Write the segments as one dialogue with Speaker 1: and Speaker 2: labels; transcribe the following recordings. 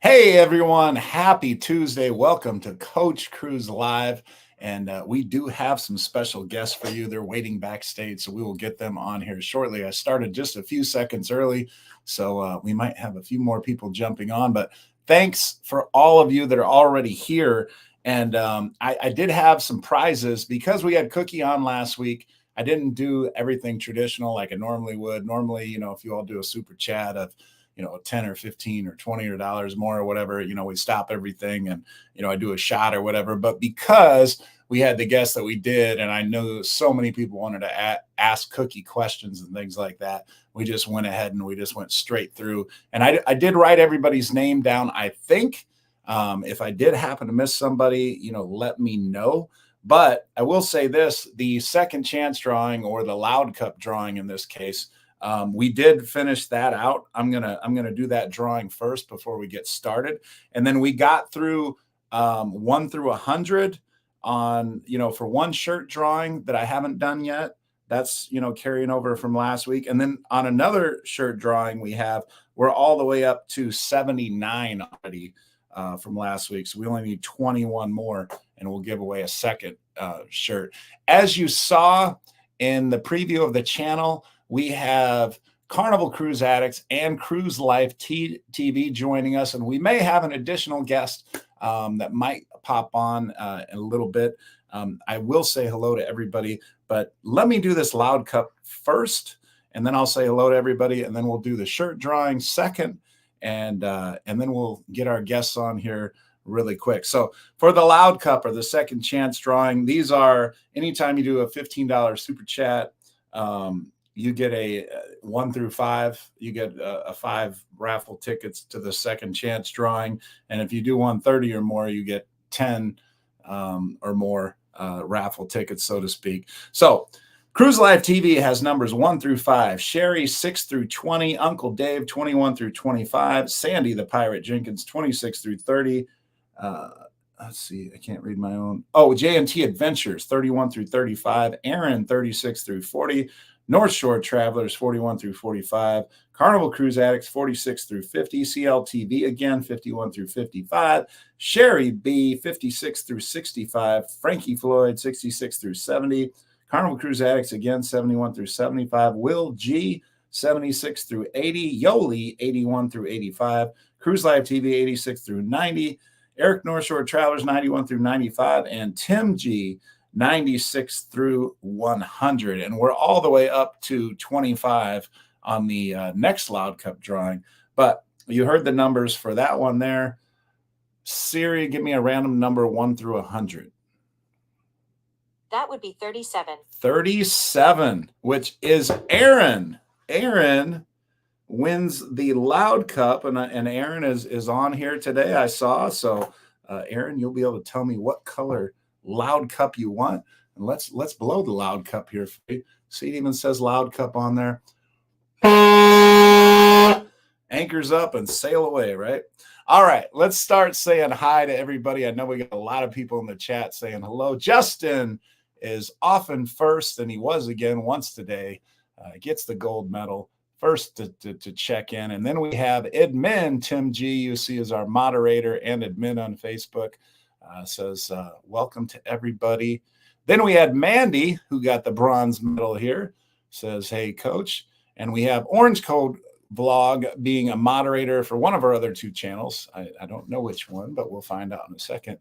Speaker 1: Hey everyone, happy Tuesday. Welcome to Coach Cruise Live. And we do have some special guests for you. They're waiting backstage, so we will get them on here shortly. I started just a few seconds early, so we might have a few more people jumping on. But thanks for all of you that are already here. And I did have some prizes because we had Cookie on last week. I didn't do everything traditional like I normally would. Normally, if you all do a super chat of 10 or 15 or 20 or dollars more or whatever, we stop everything and, I do a shot or whatever. But because we had the guests that we did, and I know so many people wanted to ask Cookie questions and things like that, we just went ahead and we just went straight through. And I did write everybody's name down, I think. If I did happen to miss somebody, let me know. But I will say this, the second chance drawing, or the Loud Cup drawing in this case, we did finish that out. I'm gonna do that drawing first before we get started, and then we got through 1 through 100 on for one shirt drawing that I haven't done yet. That's carrying over from last week, and then on another shirt drawing we're all the way up to 79 already from last week. So we only need 21 more, and we'll give away a second shirt. As you saw in the preview of the channel, we have Carnival Cruise Addicts and Cruise Life TV joining us, and we may have an additional guest that might pop on in a little bit. I will say hello to everybody, but let me do this Loud Cup first, and then I'll say hello to everybody, and then we'll do the shirt drawing second, and then we'll get our guests on here really quick. So for the Loud Cup, or the second chance drawing, these are anytime you do a $15 super chat, you get a 1 through 5. You get a 5 raffle tickets to the second chance drawing, and if you do 130 or more, you get 10 or more raffle tickets, so to speak. So Cruise Life TV has numbers 1 through 5, Sherry 6 through 20, Uncle Dave 21 through 25, Sandy the Pirate Jenkins 26 through 30. Let's see, I can't read my own. Oh, J&T Adventures 31 through 35, Aaron 36 through 40, North Shore Travelers 41 through 45, Carnival Cruise Addicts 46 through 50, CLTV again 51 through 55, Sherry B 56 through 65, Frankie Floyd 66 through 70, Carnival Cruise Addicts again 71 through 75, Will G 76 through 80, Yoli 81 through 85, Cruise Live TV 86 through 90, Eric North Shore Travelers 91 through 95, and Tim G 96 through 100. And we're all the way up to 25 on the next Loud Cup drawing. But you heard the numbers for that one there. Siri, give me a random number 1 through 100.
Speaker 2: That would be 37.
Speaker 1: 37, which is Aaron. Aaron wins the Loud Cup, and Aaron is on here today, I saw. So Aaron, you'll be able to tell me what color Loud Cup you want, and let's blow the Loud Cup here for you. See, it even says Loud Cup on there. Anchors up and sail away, right? All right, let's start saying hi to everybody. I know we got a lot of people in the chat saying hello. Justin is often first, and he was again once today. Gets the gold medal. First to check in. And then we have admin Tim G, you see as our moderator and admin on Facebook, says welcome to everybody. Then we had Mandy, who got the bronze medal here, says hey coach. And we have Orange Code Vlog being a moderator for one of our other two channels. I don't know which one, but we'll find out in a second.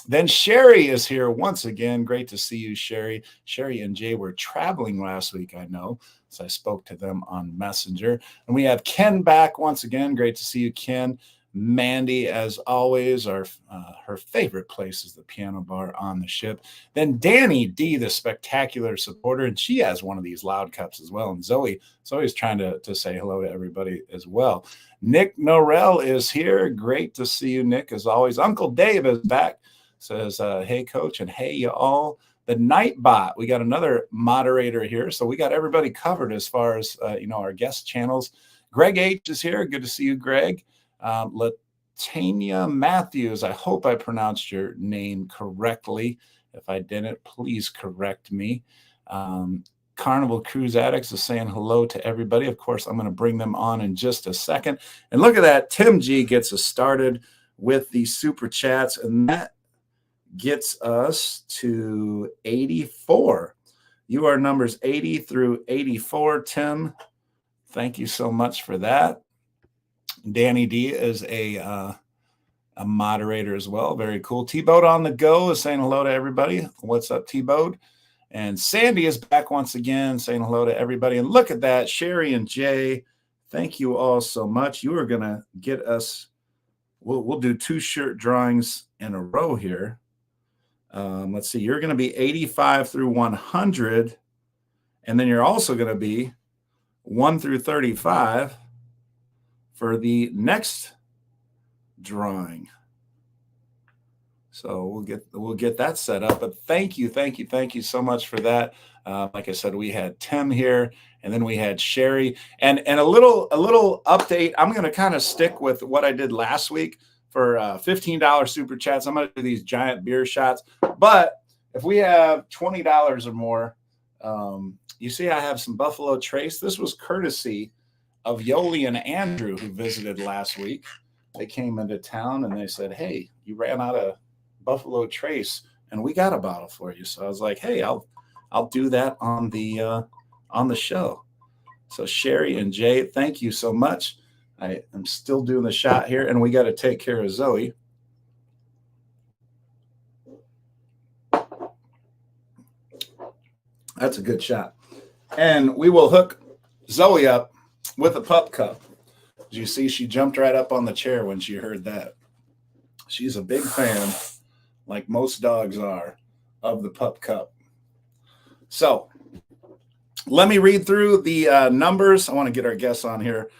Speaker 1: Then Sherry is here once again. Great to see you, Sherry. Sherry and Jay were traveling last week, I know, so I spoke to them on Messenger. And we have Ken back once again. Great to see you, Ken. Mandy, as always, her favorite place is the piano bar on the ship. Then Danny D, the spectacular supporter, and she has one of these Loud Cups as well. And Zoe's trying to say hello to everybody as well. Nick Norell is here. Great to see you, Nick, as always. Uncle Dave is back. Says, hey, coach, and hey, y'all. The Nightbot, we got another moderator here. So we got everybody covered as far as, our guest channels. Greg H is here. Good to see you, Greg. Latanya Matthews, I hope I pronounced your name correctly. If I didn't, please correct me. Carnival Cruise Addicts is saying hello to everybody. Of course, I'm going to bring them on in just a second. And look at that. Tim G gets us started with the super chats, and that gets us to 84. You are numbers 80 through 84, Tim. Thank you so much for that. Danny D is a moderator as well. Very cool. T-Boat on the go is saying hello to everybody. What's up, T-Boat? And Sandy is back once again saying hello to everybody. And look at that. Sherry and Jay, thank you all so much. You are going to get us, we'll do 2 shirt drawings in a row here. Let's see. You're going to be 85 through 100. And then you're also going to be 1 through 35 for the next drawing. So we'll get that set up. But thank you so much for that. Like I said, we had Tim here, and then we had Sherry, and a little update. I'm going to kind of stick with what I did last week for $15 super chats. I'm going to do these giant beer shots. But if we have $20 or more, you see I have some Buffalo Trace. This was courtesy of Yoli and Andrew, who visited last week. They came into town and they said, hey, you ran out of Buffalo Trace and we got a bottle for you. So I was like, hey, I'll do that on the show. So Sherry and Jay, thank you so much. I am still doing the shot here, and we got to take care of Zoe. That's a good shot. And we will hook Zoe up with a pup cup. As you see, she jumped right up on the chair when she heard that. She's a big fan, like most dogs are, of the pup cup. So let me read through the numbers. I want to get our guests on here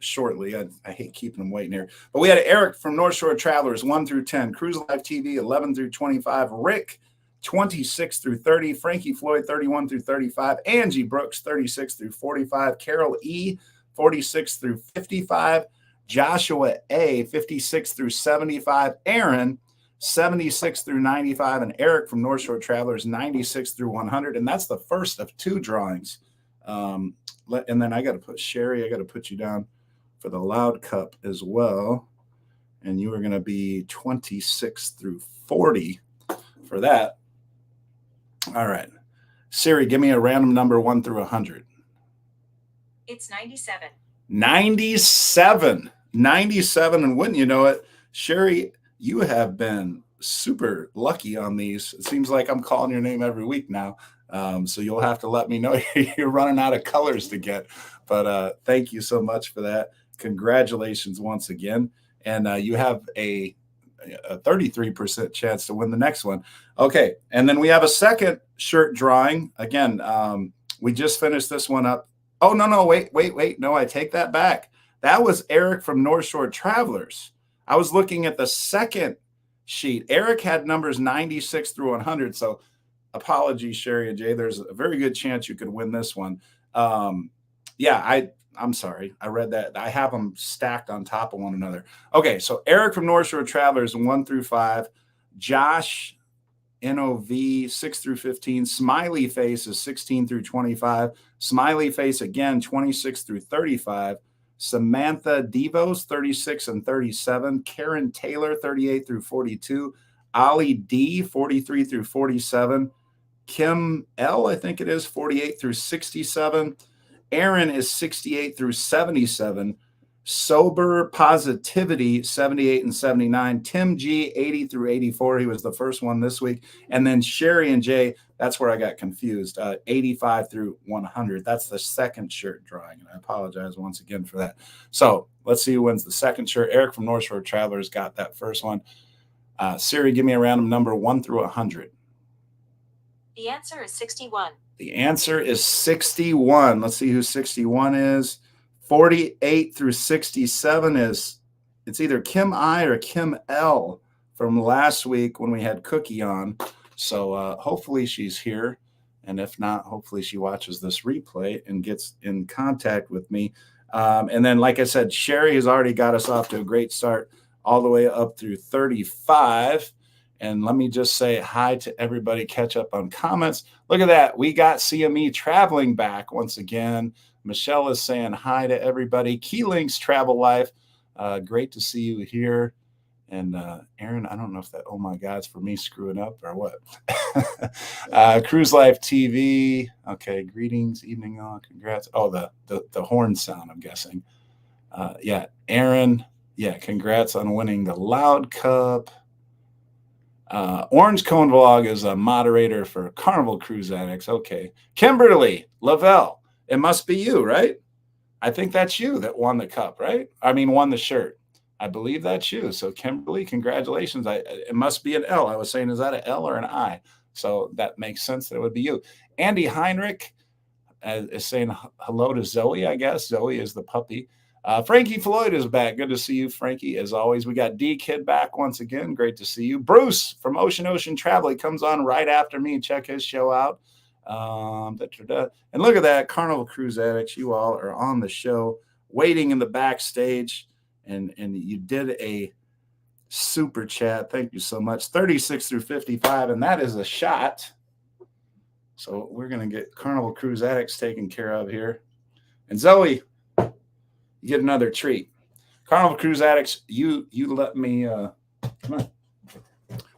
Speaker 1: shortly. I hate keeping them waiting here. But we had Eric from North Shore Travelers, 1 through 10. Cruise Life TV, 11 through 25. Rick, 26 through 30. Frankie Floyd, 31 through 35. Angie Brooks, 36 through 45. Carol E., 46 through 55. Joshua A., 56 through 75. Aaron, 76 through 95. And Eric from North Shore Travelers, 96 through 100. And that's the first of 2 drawings. And then I got to put Sherry, I got to put you down for the Loud Cup as well. And you are going to be 26 through 40 for that. All right. Siri, give me a random number 1 through 100.
Speaker 2: It's 97.
Speaker 1: 97. 97. And wouldn't you know it, Sherry, you have been super lucky on these. It seems like I'm calling your name every week now. So you'll have to let me know you're running out of colors to get. But thank you so much for that. Congratulations once again. And you have a 33% chance to win the next one. Okay. And then we have a second shirt drawing. Again, we just finished this one up. Oh, no, wait. No, I take that back. That was Eric from North Shore Travelers. I was looking at the second sheet. Eric had numbers 96 through 100. So apologies, Sherry and Jay. There's a very good chance you could win this one. I'm sorry. I read that. I have them stacked on top of one another. Okay, so Eric from North Shore Travelers, 1 through 5. Josh, NOV, 6 through 15. Smiley Face is 16 through 25. Smiley Face again, 26 through 35. Samantha Devos, 36 and 37. Karen Taylor, 38 through 42. Ollie D, 43 through 47. Kim L, I think it is, 48 through 67. Aaron is 68 through 77. Sober Positivity, 78 and 79. Tim G, 80 through 84. He was the first one this week. And then Sherry and Jay, that's where I got confused, 85 through 100. That's the second shirt drawing. And I apologize once again for that. So let's see who wins the second shirt. Eric from North Shore Travelers got that first one. Siri, give me a random number 1 through 100.
Speaker 2: The answer is 61.
Speaker 1: The answer is 61. Let's see who 61 is. 48 through 67 is, it's either Kim I or Kim L from last week when we had Cookie on. So hopefully she's here. And if not, hopefully she watches this replay and gets in contact with me. And then, like I said, Sherry has already got us off to a great start all the way up through 35. And let me just say hi to everybody, catch up on comments. Look at that. We got CME traveling back once again. Michelle is saying hi to everybody. Keylinks Travel Life. Great to see you here. And Aaron, I don't know if that, oh my God, it's for me screwing up or what. Cruise Life TV. Okay, greetings, evening all, congrats. Oh, the horn sound, I'm guessing. Yeah, Aaron, yeah, congrats on winning the Loud Cup. Orange Cone Vlog is a moderator for Carnival Cruise Addicts. Okay. Kimberly Lavelle, it must be you, right? I think that's you that won the cup, right? I mean, won the shirt. I believe that's you. So Kimberly, congratulations. It must be an L. I was saying, is that an L or an I? So that makes sense that it would be you. Andy Heinrich is saying hello to Zoe, I guess. Zoe is the puppy. Frankie Floyd is back. Good to see you, Frankie. As always, we got D Kid back once again. Great to see you. Bruce from Ocean Travel. He comes on right after me. Check his show out. And look at that, Carnival Cruise Addicts. You all are on the show, waiting in the backstage, and you did a super chat. Thank you so much. 36 through 55, and that is a shot. So we're gonna get Carnival Cruise Addicts taken care of here. And Zoe, you get another treat. Carnival Cruise Addicts, you let me come on.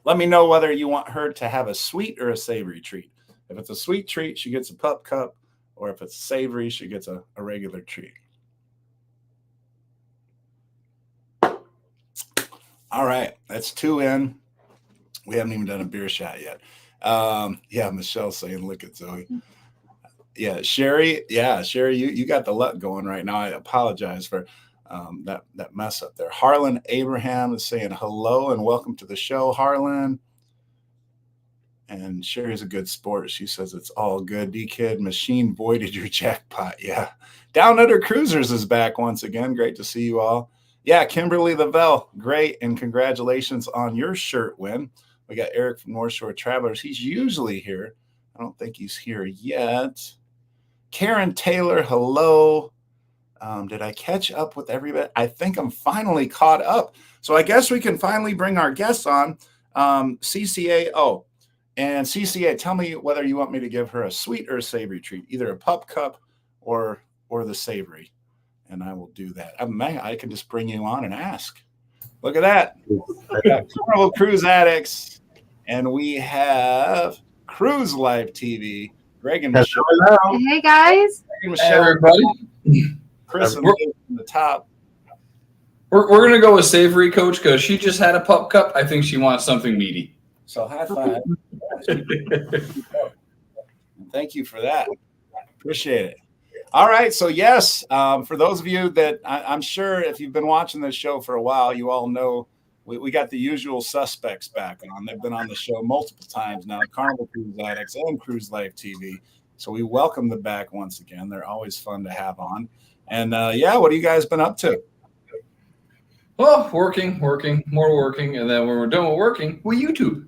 Speaker 1: Let me know whether you want her to have a sweet or a savory treat. If it's a sweet treat, she gets a pup cup, or if it's savory, she gets a regular treat. All right, that's 2 in. We haven't even done a beer shot yet. Yeah, Michelle's saying, look at Zoe. Yeah, Sherry, you got the luck going right now. I apologize for that mess up there. Harlan Abraham is saying hello and welcome to the show, Harlan. And Sherry's a good sport. She says it's all good. D-Kid, machine voided your jackpot. Yeah. Down Under Cruisers is back once again. Great to see you all. Yeah, Kimberly Lavelle, great. And congratulations on your shirt win. We got Eric from North Shore Travelers. He's usually here. I don't think he's here yet. Karen Taylor, hello. Did I catch up with everybody? I think I'm finally caught up. So I guess we can finally bring our guests on. CCA, and CCA, tell me whether you want me to give her a sweet or a savory treat, either a pup cup or the savory. And I will do that. I can just bring you on and ask. Look at that. I got Carnival Cruise Addicts, and we have Cruise Life TV. Greg and Michelle.
Speaker 3: Hello.
Speaker 4: Hey guys.
Speaker 1: Greg and Michelle.
Speaker 3: Hey, everybody.
Speaker 1: Chris and Liz from the top.
Speaker 3: We're going to go with savory, Coach, because she just had a pup cup. I think she wants something meaty.
Speaker 1: So high five. Thank you for that. Appreciate it. All right. So yes, for those of you that I'm sure if you've been watching this show for a while, you all know we got the usual suspects back on. They've been on the show multiple times now, Carnival Cruise Addicts and Cruise Life TV. So we welcome them back once again. They're always fun to have on. And what have you guys been up to?
Speaker 3: Well, working, more working. And then when we're done with working, we YouTube.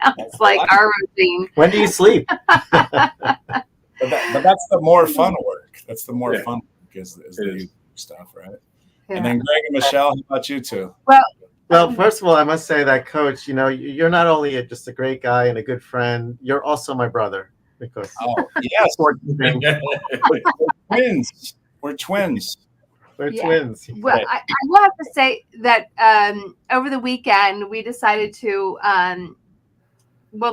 Speaker 4: Sounds like our routine.
Speaker 5: When do you sleep?
Speaker 1: But that's the more fun work. That's the more fun work is the YouTube stuff, right?
Speaker 4: Yeah.
Speaker 1: And then Greg and Michelle, how about you two?
Speaker 5: Well, first of all, I must say that, Coach, you're not only just a great guy and a good friend, you're also my brother. Because
Speaker 1: Yes, we're twins. We're twins.
Speaker 5: We're twins.
Speaker 4: Well, I will have to say that over the weekend we decided to.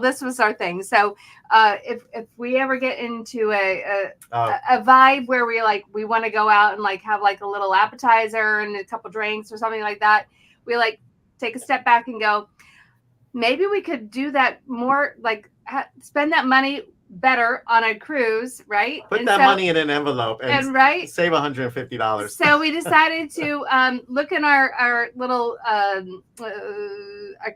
Speaker 4: This was our thing. So if we ever get into a vibe where we want to go out and have a little appetizer and a couple drinks or something like that, we take a step back and go, maybe we could do that more, spend that money better on a cruise, right?
Speaker 5: Put that money in an envelope and save $150.
Speaker 4: So we decided to look in our little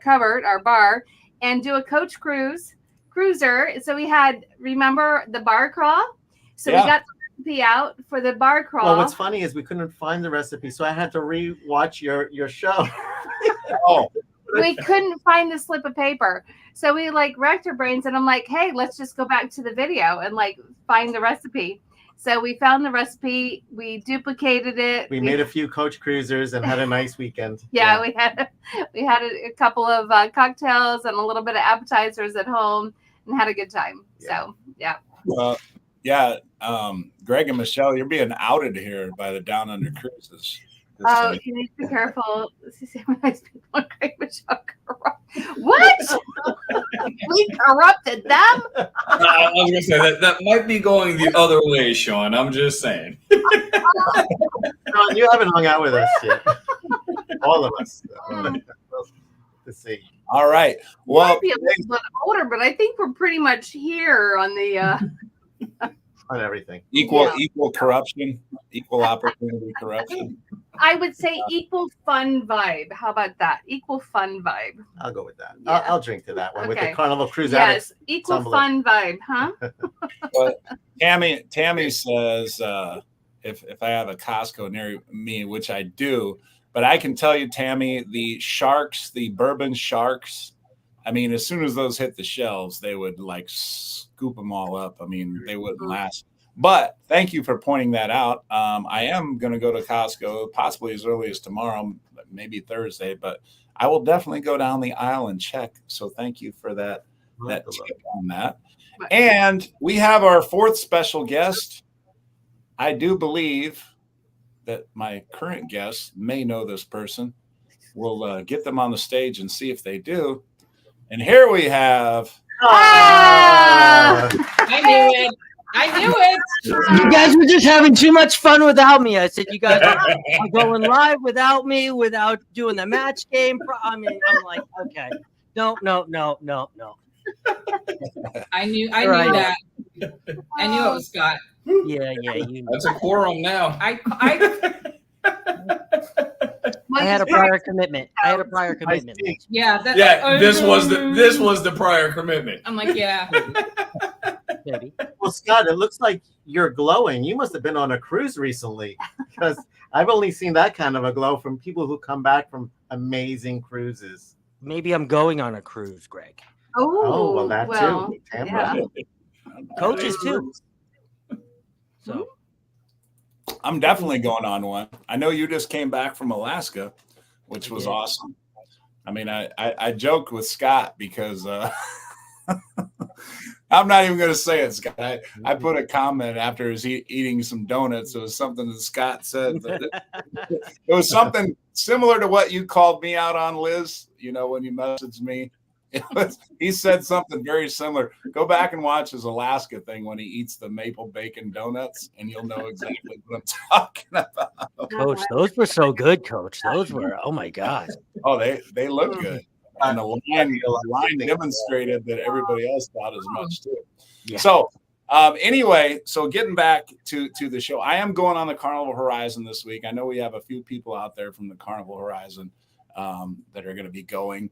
Speaker 4: cupboard, our bar, and do a Coach Cruiser. So we had, remember the bar crawl? So we got the recipe out for the bar crawl.
Speaker 5: Well, what's funny is we couldn't find the recipe, so I had to re-watch your show.
Speaker 4: We couldn't find the slip of paper. So we racked our brains, and I'm like, hey, let's just go back to the video and find the recipe. So we found the recipe, we duplicated it.
Speaker 5: We made a few coach cruisers and had a nice weekend.
Speaker 4: Yeah, we had a couple of cocktails and a little bit of appetizers at home and had a good time.
Speaker 5: Yeah.
Speaker 4: So yeah.
Speaker 1: Well, yeah. Greg and Michelle, you're being outed here by the Down Under Cruises.
Speaker 4: Oh, you need to be careful. Greg Michelle what? We corrupted them?
Speaker 3: I was gonna say that might be going the other way, Sean. I'm just saying.
Speaker 5: Sean, you haven't hung out with us yet. All of us. Let's see.
Speaker 1: All right.
Speaker 4: Well,
Speaker 1: Well,
Speaker 4: might be a little bit older, but I think we're pretty much here on the
Speaker 5: On everything.
Speaker 1: equal corruption, equal opportunity corruption.
Speaker 4: I would say equal fun vibe. How about that? Equal fun vibe.
Speaker 5: I'll go with that.
Speaker 4: Yeah.
Speaker 5: I'll drink to that one with
Speaker 4: Okay.
Speaker 5: the Carnival Cruise
Speaker 4: Yes, equal
Speaker 5: tumbler.
Speaker 4: fun vibe, huh?
Speaker 1: But Tammy says if I have a Costco near me, which I do, but I can tell you, Tammy, the sharks, the bourbon sharks, I mean, as soon as those hit the shelves, they would like scoop them all up. I mean, they wouldn't last. But thank you for pointing that out. I am going to go to Costco possibly as early as tomorrow, maybe Thursday, but I will definitely go down the aisle and check. So thank you for that tip on that. And we have our fourth special guest. I do believe that my current guests may know this person. We'll get them on the stage and see if they do. And here we have.
Speaker 4: Ah!
Speaker 6: I knew it. I knew it.
Speaker 7: You guys were just having too much fun without me. I said you guys are going live without me, without doing the match game. I mean, I'm like, okay, no.
Speaker 6: I knew
Speaker 7: Right.
Speaker 6: that. I knew it was Scott.
Speaker 7: Yeah, you know.
Speaker 3: That's a quorum now.
Speaker 6: I
Speaker 7: I had a prior commitment.
Speaker 5: see.
Speaker 6: yeah, that
Speaker 3: Yeah, this was the prior commitment.
Speaker 6: I'm like, yeah.
Speaker 7: Maybe.
Speaker 5: Well, Scott, it looks like you're glowing. You must have been on a cruise recently because I've only seen that kind of a glow from people who come back from amazing cruises.
Speaker 7: Maybe I'm going on a cruise, Greg.
Speaker 5: Oh, well, that too.
Speaker 4: Yeah.
Speaker 7: Coaches too. So
Speaker 1: I'm definitely going on one. I know you just came back from Alaska, which was awesome. I mean, I joked with Scott because I'm not even going to say it, Scott. I put a comment after he was eating some donuts. It was something that Scott said. It was something similar to what you called me out on, Liz, you know, when you messaged me. He said something very similar. Go back and watch his Alaska thing when he eats the maple bacon donuts, and you'll know exactly what I'm talking about.
Speaker 7: Coach, those were so good, Coach. Those were, oh my God.
Speaker 1: Oh, they look good. And the line demonstrated that everybody else thought as much too.
Speaker 7: Yeah.
Speaker 1: So anyway, so getting back to the show, I am going on the Carnival Horizon this week. I know we have a few people out there from the Carnival Horizon that are going to be going.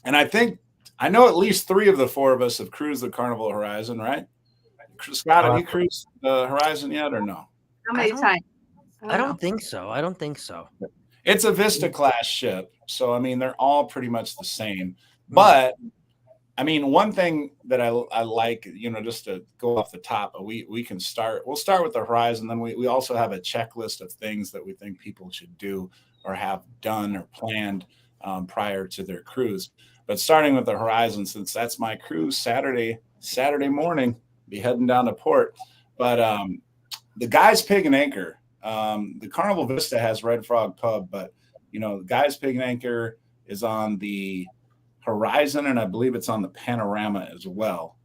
Speaker 1: And I know at least 3 of the 4 of us have cruised the Carnival Horizon, right? Scott, have you cruised the Horizon yet or no?
Speaker 4: How many times?
Speaker 7: I don't think so.
Speaker 1: It's a Vista class ship. So, I mean, they're all pretty much the same. But, I mean, one thing that I like, you know, just to go off the top, we'll start with the Horizon. Then we also have a checklist of things that we think people should do or have done or planned prior to their cruise. But starting with the Horizon, since that's my cruise Saturday morning, be heading down to port. But the Guy's Pig and Anchor, the Carnival Vista has Red Frog Pub, but you know, the Guy's Pig and Anchor is on the Horizon, and I believe it's on the Panorama as well.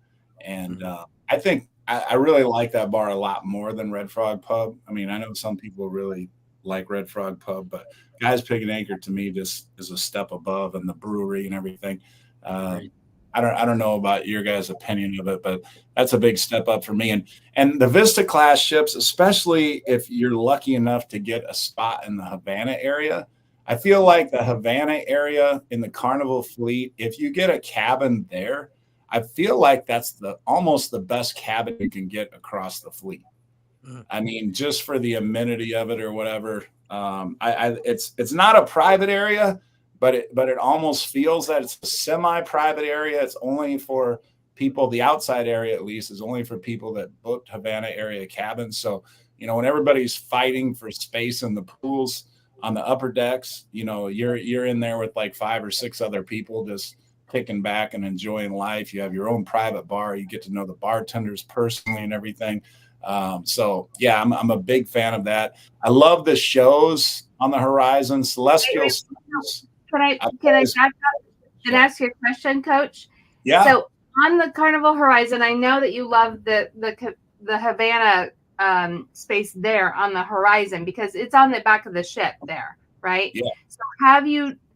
Speaker 1: And I think I really like that bar a lot more than Red Frog Pub. I mean, I know some people really like Red Frog Pub, but Guy's Pig and Anchor to me just is a step above, and the brewery and everything. I don't know about your guys' opinion of it, but that's a big step up for me. And the Vista class ships, especially if you're lucky enough to get a spot in the Havana area, I feel like the Havana area in the Carnival fleet, if you get a cabin there, I feel like that's almost the best cabin you can get across the fleet. I mean, just for the amenity of it or whatever. It's not a private area, but it almost feels that it's a semi-private area. It's only for people, the outside area at least, is only for people that booked Havana area cabins. So, you know, when everybody's fighting for space in the pools on the upper decks, you know, you're in there with like 5 or 6 other people just kicking back and enjoying life. You have your own private bar. You get to know the bartenders personally and everything. So yeah, I'm a big fan of that. I love the shows on the horizon. Celestial.
Speaker 4: Can I back up and ask you a question, Coach?
Speaker 1: Yeah.
Speaker 4: So on the Carnival Horizon, I know that you love the Havana space there on the horizon because it's on the back of the ship there, right?
Speaker 1: Yeah.
Speaker 4: So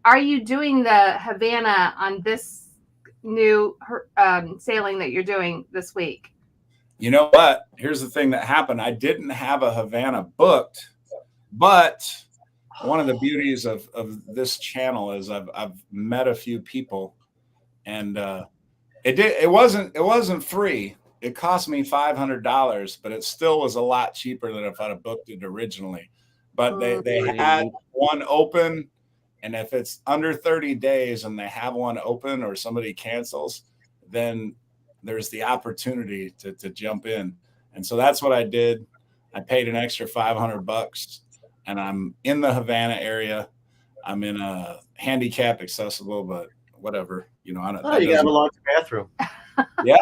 Speaker 4: are you doing the Havana on this new sailing that you're doing this week?
Speaker 1: You know what? Here's the thing that happened. I didn't have a Havana booked, but one of the beauties of this channel is I've met a few people, and it wasn't free. It cost me $500, but it still was a lot cheaper than if I'd have booked it originally. But they had one open, and if it's under 30 days and they have one open or somebody cancels, then there's the opportunity to jump in. And so that's what I did. I paid an extra $500, and I'm in the Havana area. I'm in a handicap accessible, but whatever, you know.
Speaker 5: You got a large bathroom.
Speaker 1: Yeah,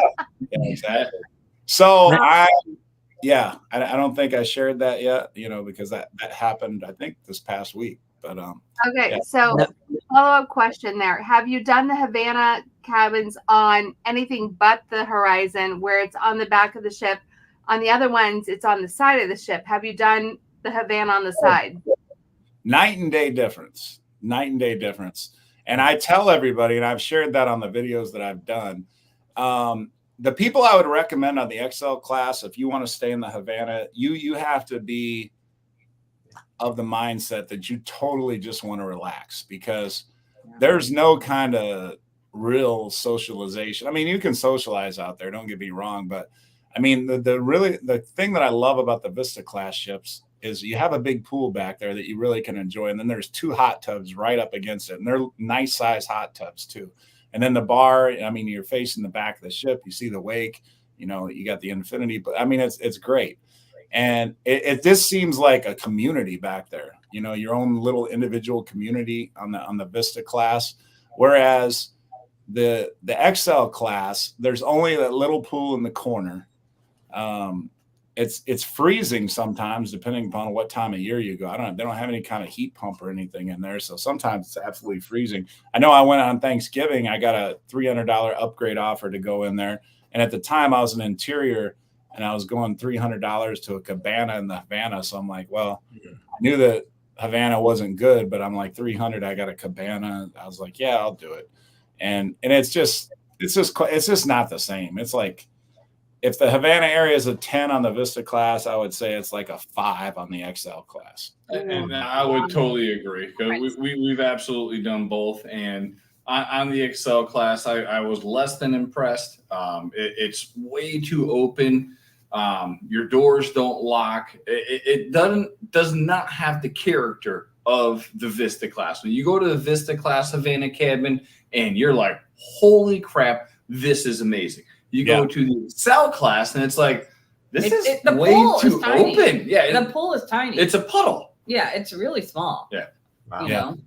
Speaker 1: exactly. So I don't think I shared that yet, you know, because that happened, I think, this past week. But
Speaker 4: okay,
Speaker 1: yeah.
Speaker 4: So follow-up question there. Have you done the Havana cabins on anything but the horizon where it's on the back of the ship? On the other ones, it's on the side of the ship. Have you done the Havana on the side?
Speaker 1: Night and day difference. And I tell everybody, and I've shared that on the videos that I've done, the people I would recommend on the XL class, if you want to stay in the Havana, you have to be of the mindset that you totally just want to relax, because there's no kind of real socialization. I mean, you can socialize out there, don't get me wrong, but I mean, the thing that I love about the Vista class ships is you have a big pool back there that you really can enjoy. And then there's 2 hot tubs right up against it. And they're nice size hot tubs too. And then the bar, I mean, you're facing the back of the ship, you see the wake, you know, you got the infinity, but I mean, it's great. And it just seems like a community back there, you know, your own little individual community on the Vista class. Whereas the XL class, there's only that little pool in the corner. It's freezing sometimes, depending upon what time of year you go. They don't have any kind of heat pump or anything in there. So sometimes it's absolutely freezing. I know I went on Thanksgiving, I got a $300 upgrade offer to go in there. And at the time I was an interior, and I was going $300 to a cabana in the Havana. So I'm like, well, I knew that Havana wasn't good, but I'm like, $300, I got a cabana. I was like, yeah, I'll do it. And it's just not the same. It's like, if the Havana area is a 10 on the Vista class, I would say it's like a 5 on the XL class.
Speaker 3: And I would totally agree, because we've absolutely done both. And on the XL class, I was less than impressed. It's way too open. Your doors don't lock. It does not have the character of the Vista class. When you go to the Vista class Havana cabin, and you're like, holy crap, this is amazing. You go to the XL class, and it's like, this is way too open. Yeah,
Speaker 6: the pool is tiny.
Speaker 3: It's a puddle.
Speaker 6: Yeah, it's really small.
Speaker 3: Yeah.
Speaker 5: Wow.
Speaker 6: You know?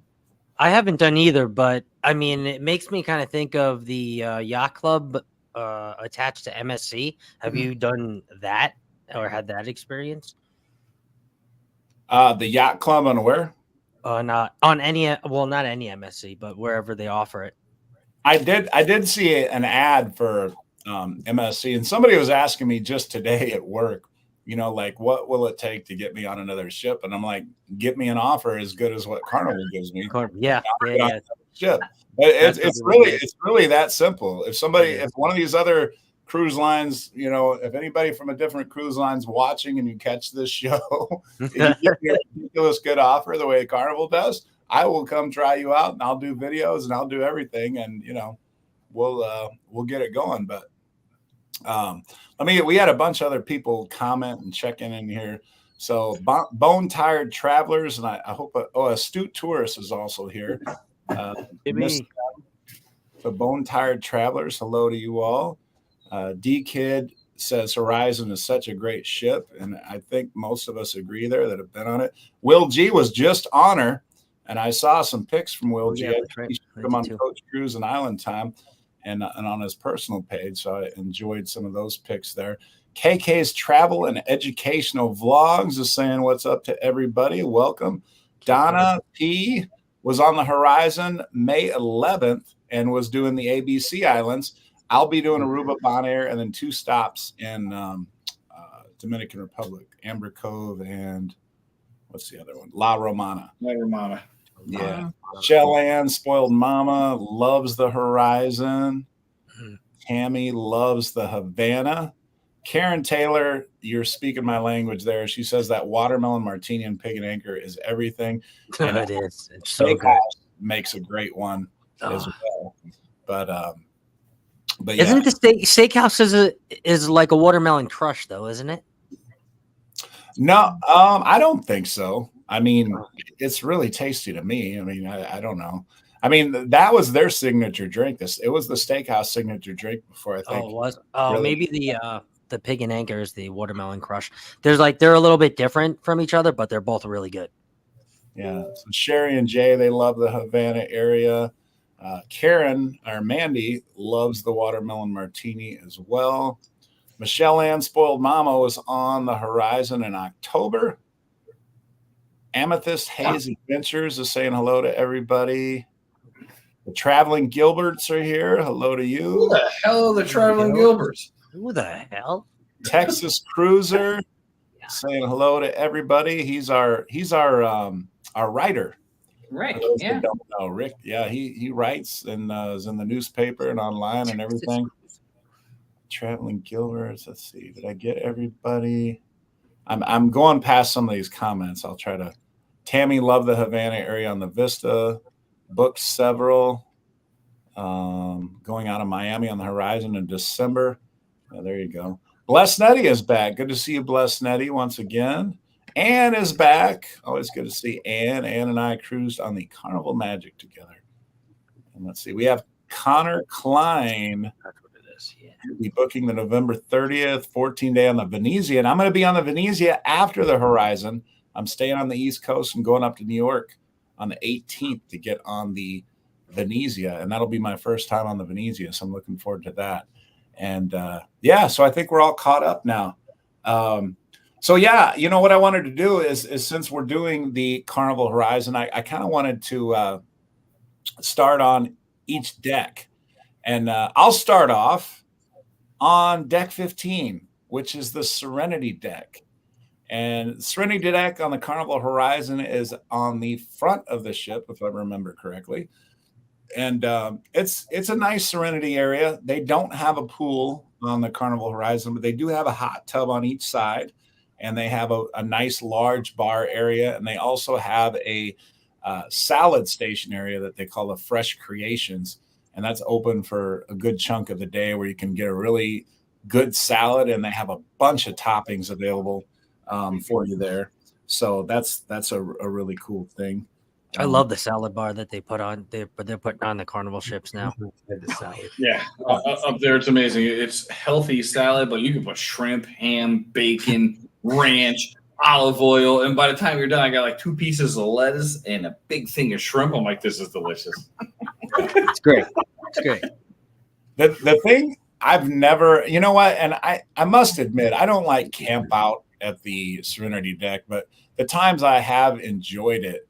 Speaker 7: I haven't done either, but I mean, it makes me kind of think of the yacht club attached to MSC. Have you done that or had that experience?
Speaker 1: The yacht club on where?
Speaker 7: Not on any, well, not any MSC, but wherever they offer it.
Speaker 1: I did see an ad for MSC, and somebody was asking me just today at work, you know, like, what will it take to get me on another ship? And I'm like, get me an offer as good as what Carnival gives me.
Speaker 7: Yeah.
Speaker 1: Ship. But it's really that simple. If one of these other cruise lines, you know, if anybody from a different cruise line's watching and you catch this show, and you give me a ridiculous good offer the way Carnival does, I will come try you out, and I'll do videos and I'll do everything, and you know, we'll get it going. But we had a bunch of other people comment and check in here. So Bone Tired Travelers, and I hope Astute Tourist is also here. So Bone Tired Travelers, hello to you all. D Kid says Horizon is such a great ship, and I think most of us agree there that have been on it. Will G was just on her, and I saw some pics from Will G.
Speaker 7: Yeah, that's right.
Speaker 1: He
Speaker 7: I
Speaker 1: put them on
Speaker 7: did too.
Speaker 1: Coach Cruise and Island Time, and on his personal page. So I enjoyed some of those pics there. KK's travel and educational vlogs is saying what's up to everybody. Welcome. Donna P was on the Horizon May 11th and was doing the ABC Islands. I'll be doing Aruba, Bonaire, and then 2 stops in Dominican Republic, Amber Cove, and what's the other one? La Romana.
Speaker 3: La Romana.
Speaker 1: Yeah. Shell Ann, spoiled mama, loves the Horizon. Tammy loves the Havana. Karen Taylor, you're speaking my language there. She says that watermelon martini and pig and anchor is everything. And
Speaker 7: It is. It's so good.
Speaker 1: Steakhouse makes a great one as well. But yeah.
Speaker 7: Isn't the steakhouse is like a watermelon crush though, isn't it?
Speaker 1: No, I don't think so. I mean, it's really tasty to me. I mean, I don't know. I mean, that was their signature drink. It was the Steakhouse signature drink before, I think.
Speaker 7: Oh, it was. Oh,
Speaker 1: really.
Speaker 7: Maybe the pig and anchor is the watermelon crush. They're a little bit different from each other, but they're both really good.
Speaker 1: Yeah. So Sherry and Jay, they love the Havana area. Karen or Mandy loves the watermelon martini as well. Michelle Ann, spoiled mama, was on the Horizon in October. Amethyst Hayes Adventures is saying hello to everybody. The Traveling Gilberts are here. Hello to you.
Speaker 3: Who the hell are the Traveling Gilberts?
Speaker 7: Who the hell?
Speaker 1: Texas Cruiser saying hello to everybody. He's our writer.
Speaker 6: Rick,
Speaker 1: For those that
Speaker 6: yeah.
Speaker 1: don't know, Rick, yeah, he writes and is in the newspaper and online and everything. Traveling Gilberts. Let's see. Did I get everybody? I'm going past some of these comments. I'll try to. Tammy loved the Havana area on the Vista. Booked several. Going out of Miami on the Horizon in December. Oh, there you go. Bless Nettie is back. Good to see you, Bless Nettie, once again. Ann is back. Always good to see Ann. Ann and I cruised on the Carnival Magic together. And let's see. We have Connor Klein.
Speaker 7: That's what it is. Yeah.
Speaker 1: We'll be booking the November 30th, 14-day on the Venezia. And I'm going to be on the Venezia after the Horizon. I'm staying on the East Coast and going up to New York on the 18th to get on the Venezia. And that'll be my first time on the Venezia. So I'm looking forward to that. And so I think we're all caught up now. So yeah, you know what I wanted to do is since we're doing the Carnival Horizon, I kind of wanted to start on each deck. And I'll start off on deck 15, which is the Serenity deck. And Serenity deck on the Carnival Horizon is on the front of the ship, if I remember correctly. And it's a nice Serenity area. They don't have a pool on the Carnival Horizon, but they do have a hot tub on each side. And they have a nice large bar area. And they also have a salad station area that they call the Fresh Creations. And that's open for a good chunk of the day where you can get a really good salad. And they have a bunch of toppings available for you there. So that's a really cool thing.
Speaker 7: I love the salad bar that they put on. They're putting on the Carnival ships now.
Speaker 3: Yeah, up there it's amazing. It's healthy salad, but you can put shrimp, ham, bacon, ranch, olive oil, and by the time you're done, I got like 2 pieces of lettuce and a big thing of shrimp. I'm like, this is delicious.
Speaker 7: It's great. It's great.
Speaker 1: The thing I've never, you know what, and I must admit, I don't like camp out at the Serenity deck, but the times I have enjoyed it,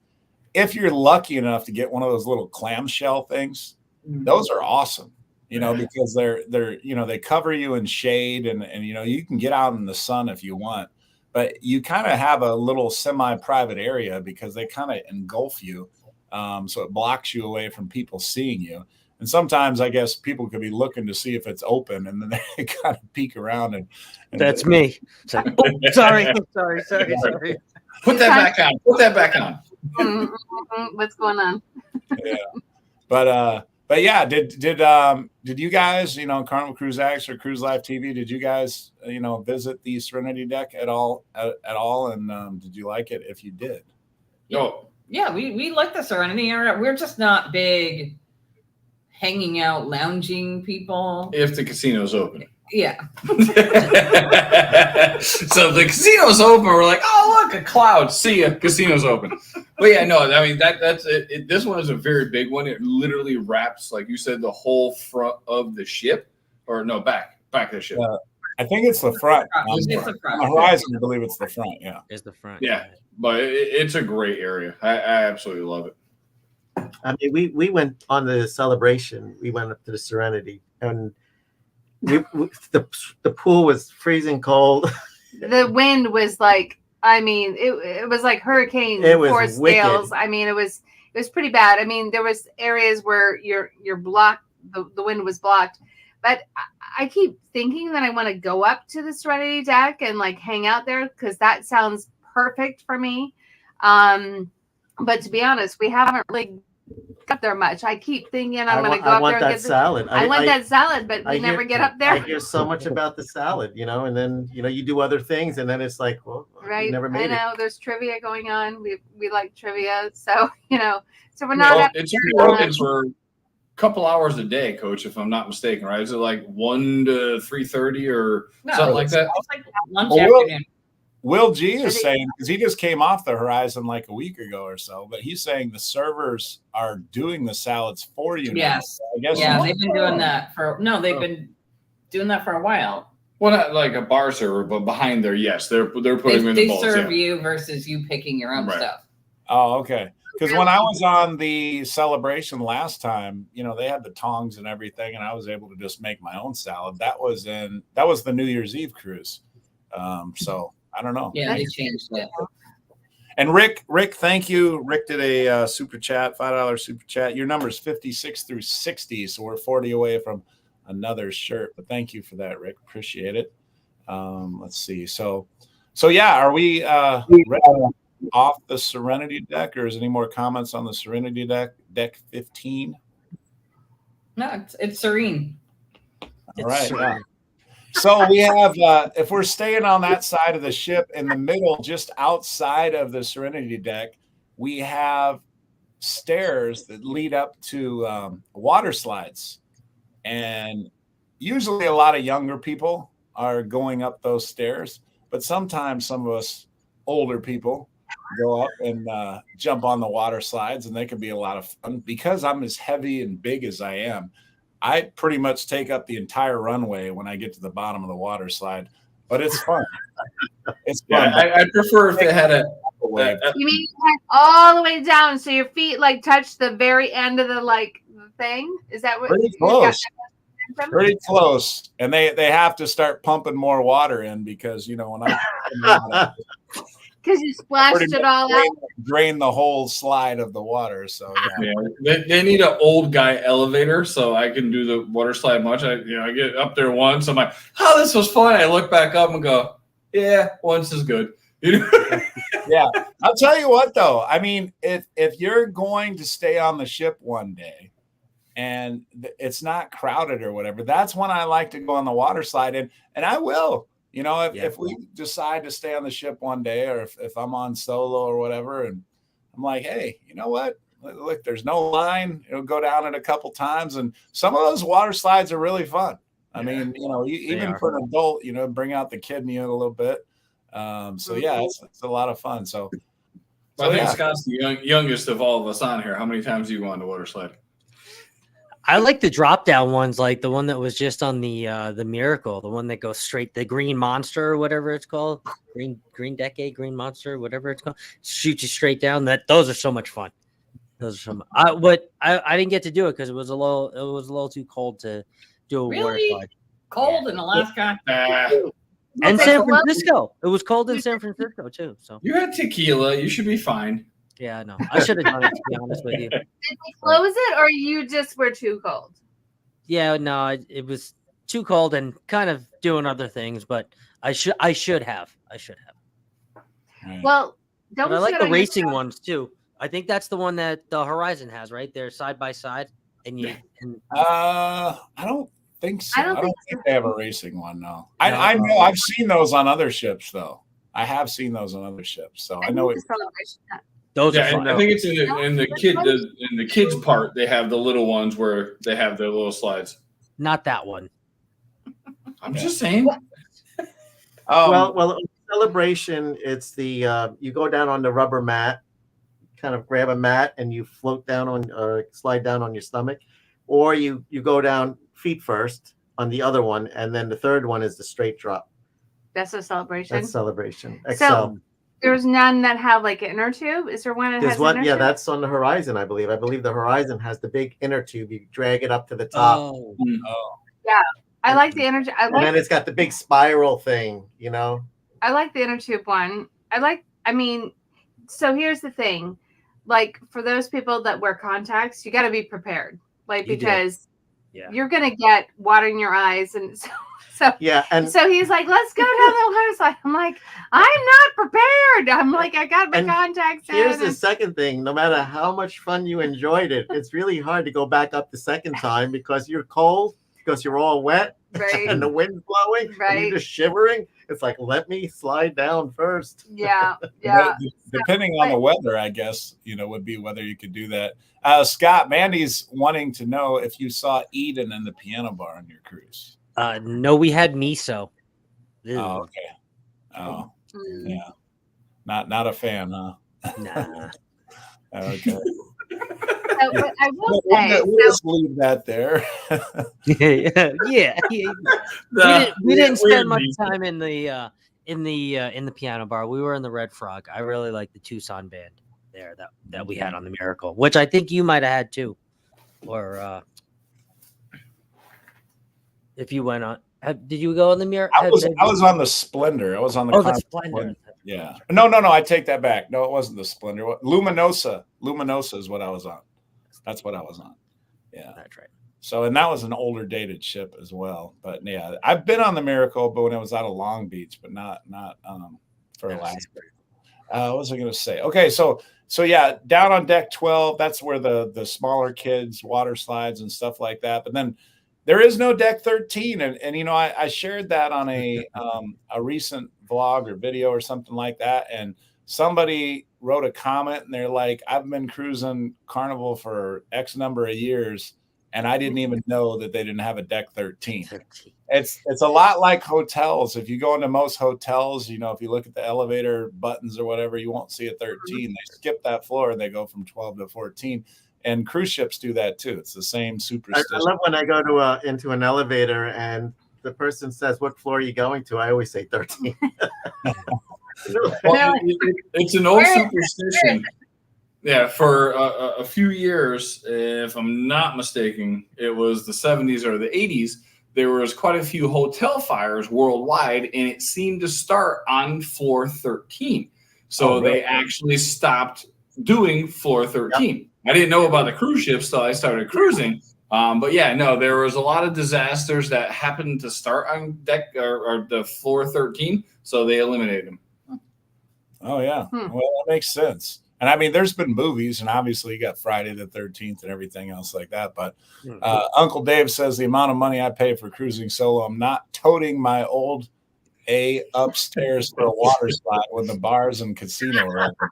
Speaker 1: if you're lucky enough to get one of those little clamshell things, those are awesome, you know, because they're, you know, they cover you in shade and, you know, you can get out in the sun if you want, but you kind of have a little semi-private area because they kind of engulf you. So it blocks you away from people seeing you. And sometimes I guess people could be looking to see if it's open and then they kind of peek around and
Speaker 7: That's me. It's like, oh, sorry.
Speaker 3: Put that back on. Put that back on.
Speaker 4: What's going on?
Speaker 1: Yeah. But yeah, did you guys, you know, Carnival Cruise X or Cruise Life TV, did you guys, you know, visit the Serenity deck at all? And did you like it if you did?
Speaker 3: No.
Speaker 6: Yeah, we like the Serenity area. We're just not big hanging out, lounging people.
Speaker 3: If the casino's open.
Speaker 6: Yeah.
Speaker 3: So the casino's open. We're like, oh look, a cloud. See ya. Casino's open. But yeah, no, I mean that's it. This one is a very big one. It literally wraps, like you said, the whole front of the ship, or no, back of the ship.
Speaker 1: I think it's the front.
Speaker 6: It's the
Speaker 1: On
Speaker 6: front.
Speaker 1: the Horizon, I believe it's the front. Yeah.
Speaker 7: Is the front.
Speaker 3: Yeah, but it's a great area. I absolutely love it.
Speaker 5: I mean, we went on the celebration. We went up to the Serenity, and the pool was freezing cold.
Speaker 4: The wind was like, I mean, it was like hurricane
Speaker 5: It was
Speaker 4: force
Speaker 5: wicked.
Speaker 4: gales. I mean, it was pretty bad. I mean, there was areas where you're blocked, the wind was blocked. But I keep thinking that I want to go up to the Serenity deck and like hang out there because that sounds perfect for me. But to be honest, we haven't really got there much. I keep thinking I'm going to go up there and get
Speaker 5: salad.
Speaker 4: I want that salad, but we
Speaker 5: I
Speaker 4: never
Speaker 5: hear-
Speaker 4: get up there.
Speaker 5: I hear so much about the salad, and then you do other things, and then it's like, well,
Speaker 4: Right.
Speaker 5: you never made
Speaker 4: I
Speaker 5: it.
Speaker 4: know there's trivia going on. We like trivia. So, so we're not
Speaker 3: Well,
Speaker 4: up
Speaker 3: it's
Speaker 4: there.
Speaker 3: open for a couple hours a day, Coach, if I'm not mistaken, right? Is it like 1 to 3:30 or
Speaker 6: No,
Speaker 3: something like that?
Speaker 6: It's like lunch
Speaker 1: Well,
Speaker 6: afternoon.
Speaker 1: Will G is saying, because he just came off the Horizon like a week ago or so, but he's saying the servers are doing the salads for you now.
Speaker 6: Yes.
Speaker 1: So I guess
Speaker 6: Yeah, they've been doing that they've been doing that for a while.
Speaker 3: Well, not like a bar server, but behind there, yes, they're putting them in the
Speaker 6: They
Speaker 3: bowls.
Speaker 6: serve
Speaker 3: Yeah.
Speaker 6: you versus you picking your own
Speaker 3: Right.
Speaker 6: stuff.
Speaker 1: Oh, okay. Because when I was on the celebration last time, they had the tongs and everything, and I was able to just make my own salad. That was the New Year's Eve cruise. So I don't know.
Speaker 6: Yeah, they changed it.
Speaker 1: And Rick, thank you. Rick did a super chat, $5 super chat. Your number is 56 through 60, so we're 40 away from another shirt. But thank you for that, Rick. Appreciate it. Let's see. So yeah, are we ready off the Serenity deck, or is any more comments on the Serenity deck 15?
Speaker 6: No, it's serene.
Speaker 1: All right. Yeah. So we have, if we're staying on that side of the ship, in the middle, just outside of the Serenity deck, we have stairs that lead up to water slides. And usually a lot of younger people are going up those stairs, but sometimes some of us older people go up and jump on the water slides, and they can be a lot of fun. Because I'm as heavy and big as I am, I pretty much take up the entire runway when I get to the bottom of the water slide, but it's fun. It's fun.
Speaker 3: Yeah, I prefer if they had a
Speaker 4: You mean you went all the way down so your feet like touch the very end of the thing? Is that what?
Speaker 1: Pretty close. Pretty close. And they have to start pumping more water in because, when I
Speaker 4: Because you splashed it all out.
Speaker 1: drain the whole slide of the water. So yeah.
Speaker 3: they need an old guy elevator so I can do the water slide much. I get up there once. I'm like, oh, this was fun. I look back up and go, yeah, once is good.
Speaker 1: Yeah. I'll tell you what, though. I mean, if you're going to stay on the ship one day and it's not crowded or whatever, that's when I like to go on the water slide. And I will. If we decide to stay on the ship one day, or if I'm on solo or whatever, and I'm like, hey, you know what? Look, there's no line. It'll go down it a couple times. And some of those water slides are really fun. I mean, even for an adult, bring out the kid in you a little bit. So yeah, it's a lot of fun. So
Speaker 3: I think Scott's the youngest of all of us on here. How many times do you go on the water slide?
Speaker 7: I like the drop down ones, like the one that was just on the Miracle, the one that goes straight, the Green Monster or whatever it's called, Green Decade, Green Monster, whatever it's called, shoots you straight down. Those are so much fun. Those are some. I didn't get to do it because it was a little too cold to do a water
Speaker 6: Really?
Speaker 7: slide.
Speaker 6: Cold in Alaska.
Speaker 7: And San Francisco. It was cold in San Francisco too. So
Speaker 3: You had tequila. You should be fine.
Speaker 7: yeah, no, I should have done it, to be honest with you.
Speaker 4: Did they close it, or you just were too cold?
Speaker 7: Yeah, no, it was too cold and kind of doing other things, but I should have.
Speaker 1: Right.
Speaker 4: Well, don't.
Speaker 7: But I like
Speaker 4: shit
Speaker 7: the
Speaker 4: on
Speaker 7: racing
Speaker 4: yourself.
Speaker 7: ones too. I think that's the one that the Horizon has, right? They're side by side, and you. And
Speaker 1: I don't think so.
Speaker 4: I don't think
Speaker 1: think they have a racing one. No, I know. I've seen those on other ships, though. I have seen those on other ships, so I know
Speaker 4: think
Speaker 1: it.
Speaker 4: the celebration had-
Speaker 7: those are
Speaker 3: Yeah,
Speaker 7: fun.
Speaker 3: and I think it's in the kids part. They have the little ones where they have their little slides.
Speaker 7: Not that one.
Speaker 3: I'm just saying.
Speaker 5: Well, celebration. It's the you go down on the rubber mat, kind of grab a mat, and you float down on or slide down on your stomach, or you go down feet first on the other one, and then the third one is the straight drop.
Speaker 4: That's a celebration.
Speaker 5: That's celebration.
Speaker 4: So
Speaker 5: Excel.
Speaker 4: there's none that have like an inner tube. Is there one that
Speaker 5: There's
Speaker 4: has
Speaker 5: one.
Speaker 4: an inner
Speaker 5: Yeah,
Speaker 4: tube?
Speaker 5: that's on the Horizon, I believe. I believe the Horizon has the big inner tube. You drag it up to the top.
Speaker 7: Oh,
Speaker 4: I like the inner. I
Speaker 5: And then
Speaker 4: like.
Speaker 5: it's got the big spiral thing, you know.
Speaker 4: I like the inner tube one. I mean, so here's the thing, like for those people that wear contacts, you got to be prepared, like
Speaker 7: You do.
Speaker 4: because
Speaker 7: yeah.
Speaker 4: you're gonna get water in your eyes, and so
Speaker 5: Yeah, and
Speaker 4: so he's like, let's go down the water slide. I'm like, I'm not prepared. I'm like, I got my
Speaker 5: And
Speaker 4: contacts
Speaker 5: here's
Speaker 4: in.
Speaker 5: the second thing. No matter how much fun you enjoyed it, it's really hard to go back up the second time because you're cold, because you're all wet,
Speaker 4: Right.
Speaker 5: and the wind's blowing, and
Speaker 4: Right.
Speaker 5: you're just shivering. It's like, let me slide down first.
Speaker 4: Yeah. Yeah.
Speaker 1: Depending on the weather, I guess, would be whether you could do that. Scott, Mandy's wanting to know if you saw Eden in the piano bar on your cruise.
Speaker 7: No, we had miso. Ew.
Speaker 1: Oh, okay. Oh,
Speaker 4: Mm.
Speaker 1: yeah. Not a fan, huh?
Speaker 7: Nah.
Speaker 1: Okay.
Speaker 4: So, but I will say,
Speaker 1: We'll just leave that there.
Speaker 7: yeah. We didn't spend much time in the piano bar. We were in the Red Frog. I really like the Tucson band there that we had on the Miracle, which I think you might have had too, or if you went on. Did you go on the Miracle?
Speaker 1: I was on the Splendor. I was on the
Speaker 7: the
Speaker 1: Carnival
Speaker 7: Splendor.
Speaker 1: Yeah. No. I take that back. No, it wasn't the Splendor. Luminosa. Luminosa is what I was on. That's what I was on. Yeah.
Speaker 7: That's right.
Speaker 1: So, and that was an older dated ship as well. But yeah, I've been on the Miracle, but when it was out of Long Beach, but not for Alaska. What was I going to say? Okay, so yeah, down on deck 12, that's where the smaller kids water slides and stuff like that. But then there is no deck 13, and I shared that on a recent vlog or video or something like that, and somebody wrote a comment and they're like, I've been cruising Carnival for X number of years and I didn't even know that they didn't have a deck 13. It's a lot like hotels. If you go into most hotels, if you look at the elevator buttons or whatever, you won't see a 13. They skip that floor and they go from 12 to 14. And cruise ships do that too. It's the same superstition.
Speaker 5: I love when I go to into an elevator and the person says, "What floor are you going to?" I always say 13.
Speaker 3: Well, it's an old superstition. Yeah, for a few years, if I'm not mistaken, it was the 70s or the 80s, there was quite a few hotel fires worldwide, and it seemed to start on floor 13. So
Speaker 1: really?
Speaker 3: They actually stopped doing floor 13. Yep. I didn't know about the cruise ships till I started cruising. But yeah, no, there was a lot of disasters that happened to start on deck or the floor 13, so they eliminated them.
Speaker 1: Oh, yeah. Well, that makes sense. And I mean, there's been movies, and obviously you got Friday the 13th and everything else like that. But Uncle Dave says the amount of money I pay for cruising solo, I'm not toting my old A upstairs for a water slide when the bars and casino are open.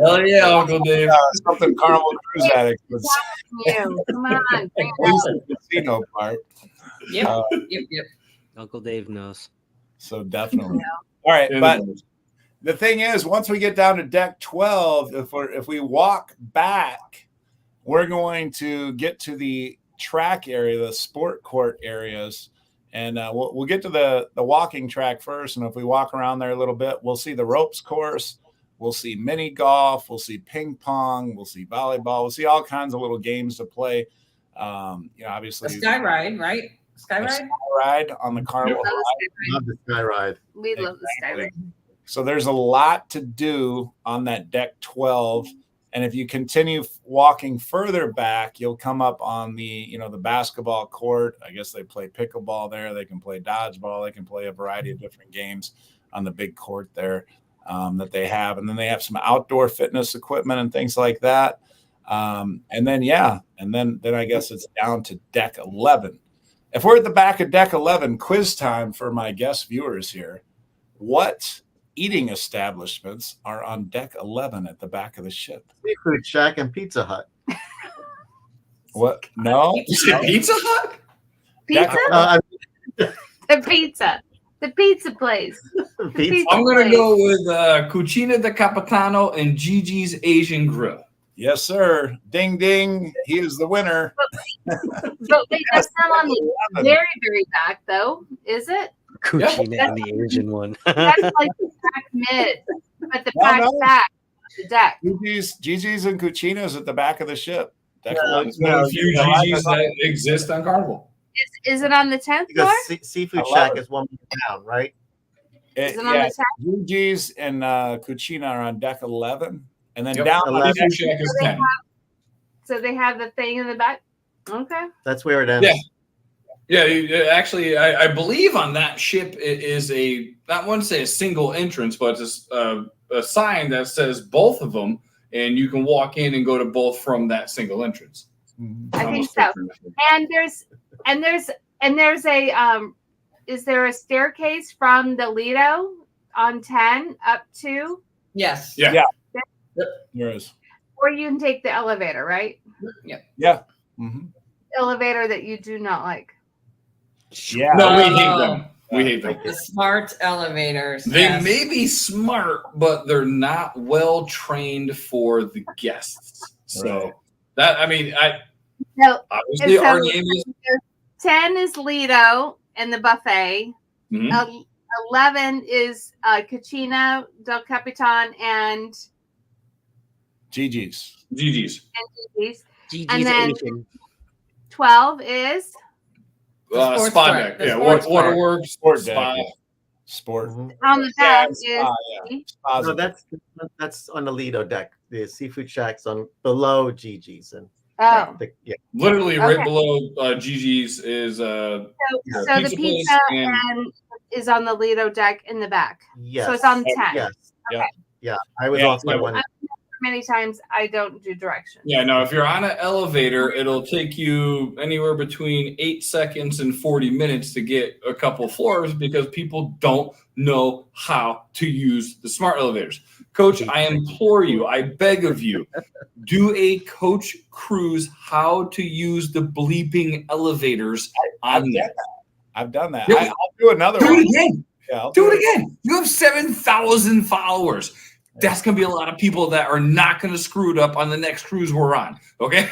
Speaker 3: Hell yeah, Uncle Dave.
Speaker 1: Something Carnival Cruise Addict would say.
Speaker 4: You. Come on. Bring
Speaker 1: At least the casino part.
Speaker 6: Yep.
Speaker 7: Uncle Dave knows.
Speaker 1: So definitely. All right, but the thing is, once we get down to deck 12, if we walk back, we're going to get to the track area, the sport court areas, and we'll get to the walking track first. And if we walk around there a little bit, we'll see the ropes course, we'll see mini golf, we'll see ping pong, we'll see volleyball, we'll see all kinds of little games to play. Obviously,
Speaker 6: A sky ride, right? Sky
Speaker 1: ride on the Carnival.
Speaker 5: Love the sky ride.
Speaker 4: We love the sky ride.
Speaker 1: So there's a lot to do on that deck 12. And if you continue walking further back, you'll come up on the basketball court. I guess they play pickleball there. They can play dodgeball. They can play a variety of different games on the big court there that they have. And then they have some outdoor fitness equipment and things like that. And then I guess it's down to deck 11. If we're at the back of deck 11, quiz time for my guest viewers here. What eating establishments are on deck 11 at the back of the ship?
Speaker 5: Seafood Shack and Pizza Hut.
Speaker 1: What? No.
Speaker 3: You said Pizza Hut?
Speaker 4: Pizza? The pizza place.
Speaker 5: Pizza.
Speaker 3: I'm gonna go with Cucina de Capitano and Gigi's Asian Grill.
Speaker 1: Yes, sir. Ding ding. He is the winner.
Speaker 4: But wait, that's not on the very, very back, though, is it?
Speaker 7: Cucina and the Asian one.
Speaker 4: That's like the back mid, but the
Speaker 1: No,
Speaker 4: back
Speaker 1: no.
Speaker 4: back, the deck.
Speaker 1: Gigi's and Cucina's at the back of the ship.
Speaker 3: There's one of the few Gigi's that exist on Carnival.
Speaker 4: Is it on the 10th floor?
Speaker 5: Because Seafood Shack is one down, right?
Speaker 4: Is it on the 10th?
Speaker 1: Gigi's and Cucina are on deck 11. And then
Speaker 3: Yep.
Speaker 1: down on
Speaker 3: Seafood
Speaker 1: deck,
Speaker 3: Shack is 10.
Speaker 4: So they have the thing in the back? Okay.
Speaker 5: That's where it ends.
Speaker 3: Yeah. Actually, I believe on that ship it is not want to say a single entrance, but it's a sign that says both of them, and you can walk in and go to both from that single entrance.
Speaker 4: I think so. And there's a is there a staircase from the Lido on 10 up to,
Speaker 6: Yes.
Speaker 3: Yeah.
Speaker 1: there is.
Speaker 4: or you can take the elevator, right?
Speaker 1: Yeah. Mhm.
Speaker 4: Elevator that you do not like.
Speaker 1: Yeah.
Speaker 3: No, we hate them. We hate them.
Speaker 6: The smart elevators.
Speaker 3: They
Speaker 6: yes.
Speaker 3: may be smart, but they're not well trained for the guests. So
Speaker 1: Right.
Speaker 3: that I
Speaker 4: No,
Speaker 3: obviously
Speaker 4: so-
Speaker 3: our name is
Speaker 4: 10 is Lido and the buffet.
Speaker 3: Mhm.
Speaker 4: 11 is Cucina del Capitan and
Speaker 1: Gigi's.
Speaker 3: Gigi's.
Speaker 4: Gigi's.
Speaker 7: Gigi's
Speaker 4: And then-
Speaker 7: Asian.
Speaker 4: 12 is
Speaker 6: sports
Speaker 3: Spa
Speaker 6: bar.
Speaker 3: deck.
Speaker 6: The
Speaker 3: Yeah,
Speaker 6: sports bar.
Speaker 3: waterworks,
Speaker 1: Sport
Speaker 3: spa.
Speaker 1: deck. Sport.
Speaker 5: Mhm.
Speaker 4: on the
Speaker 1: Yeah,
Speaker 4: back
Speaker 1: and
Speaker 4: is
Speaker 1: spa, yeah. Spa's
Speaker 5: No,
Speaker 1: a-
Speaker 5: that's on the Lido deck. The Seafood Shack's on below Gigi's, and
Speaker 4: oh.
Speaker 5: yeah.
Speaker 3: Literally right
Speaker 4: Okay.
Speaker 3: below Gigi's is
Speaker 4: So
Speaker 3: Yeah,
Speaker 4: the
Speaker 3: pizza
Speaker 4: pizza
Speaker 3: place
Speaker 4: and is on the Lido deck in the back.
Speaker 5: Yes.
Speaker 4: So it's on 10.
Speaker 5: Yes.
Speaker 1: Yeah.
Speaker 5: Yeah. I was
Speaker 1: Yeah,
Speaker 5: off by
Speaker 1: so-
Speaker 5: one.
Speaker 4: Many times I don't do directions.
Speaker 3: Yeah, no, if you're on an elevator, it'll take you anywhere between 8 seconds and 40 minutes to get a couple floors because people don't know how to use the smart elevators. Coach, I implore you, I beg of you, do a Coach Cruise how to use the bleeping elevators on there.
Speaker 1: I've done that.
Speaker 3: Yeah.
Speaker 1: I'll do another
Speaker 3: Do
Speaker 1: one.
Speaker 3: it again.
Speaker 1: Yeah, I'll
Speaker 3: Do it again. You have 7,000 followers. That's going to be a lot of people that are not going to screw it up on the next cruise we're on. Okay.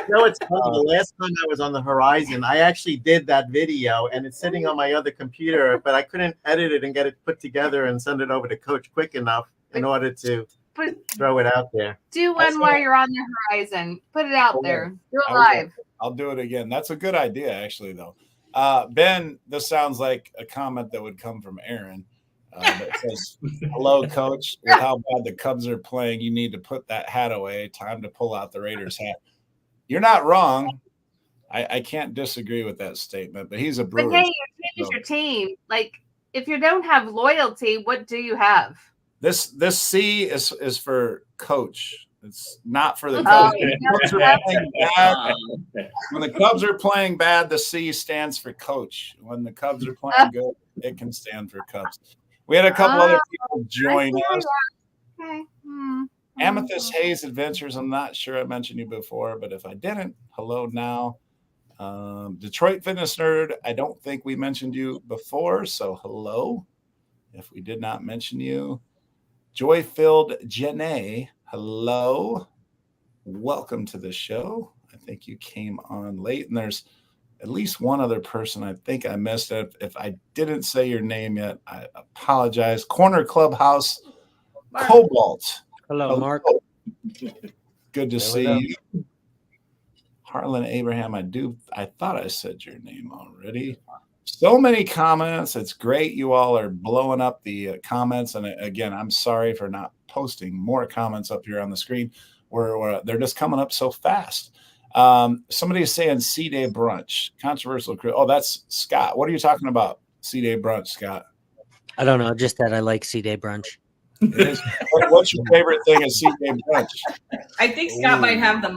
Speaker 5: No, it's funny. The last time I was on the Horizon, I actually did that video, and it's sitting on my other computer, but I couldn't edit it and get it put together and send it over to Coach quick enough in order to
Speaker 4: But
Speaker 5: throw it out there.
Speaker 4: do one while you're on the horizon. Put it out there. Do it
Speaker 1: I will.
Speaker 4: live.
Speaker 1: I'll do it again. That's a good idea, actually, though. Ben, this sounds like a comment that would come from Aaron. That says, "Hello, Coach. With how bad the Cubs are playing, you need to put that hat away. Time to pull out the Raiders hat." You're not wrong. I can't disagree with that statement. But he's a
Speaker 4: But
Speaker 1: Brewer.
Speaker 4: hey, your team is your team. Like, if you don't have loyalty, what do you have?
Speaker 1: This C is for Coach. It's not for the
Speaker 4: Oh,
Speaker 1: Cubs.
Speaker 4: yeah.
Speaker 1: When the Cubs are playing bad, when the Cubs are playing bad, the C stands for Coach. When the Cubs are playing good, it can stand for Cubs. We had a couple other people join us.
Speaker 4: Okay.
Speaker 1: Amethyst Hayes Adventures. I'm not sure I mentioned you before, but if I didn't, hello now. Detroit Fitness Nerd. I don't think we mentioned you before, so hello. If we did not mention you, Joy Filled Janae. Hello. Welcome to the show. I think you came on late, and there's at least one other person I think I missed. If I didn't say your name yet, I apologize. Corner Clubhouse Cobalt.
Speaker 7: Hello, Mark.
Speaker 1: Good to
Speaker 5: There we
Speaker 1: see
Speaker 5: go.
Speaker 1: you. Harlan Abraham, I thought I said your name already. So many comments. It's great. You all are blowing up the comments. And again, I'm sorry for not posting more comments up here on the screen where they're just coming up so fast. Somebody is saying C-Day brunch, controversial. Oh, that's Scott. What are you talking about? C-Day brunch, Scott.
Speaker 7: I don't know. Just that I like C-Day brunch.
Speaker 1: It is. What's your favorite thing at C-Day brunch?
Speaker 6: I think Scott might have the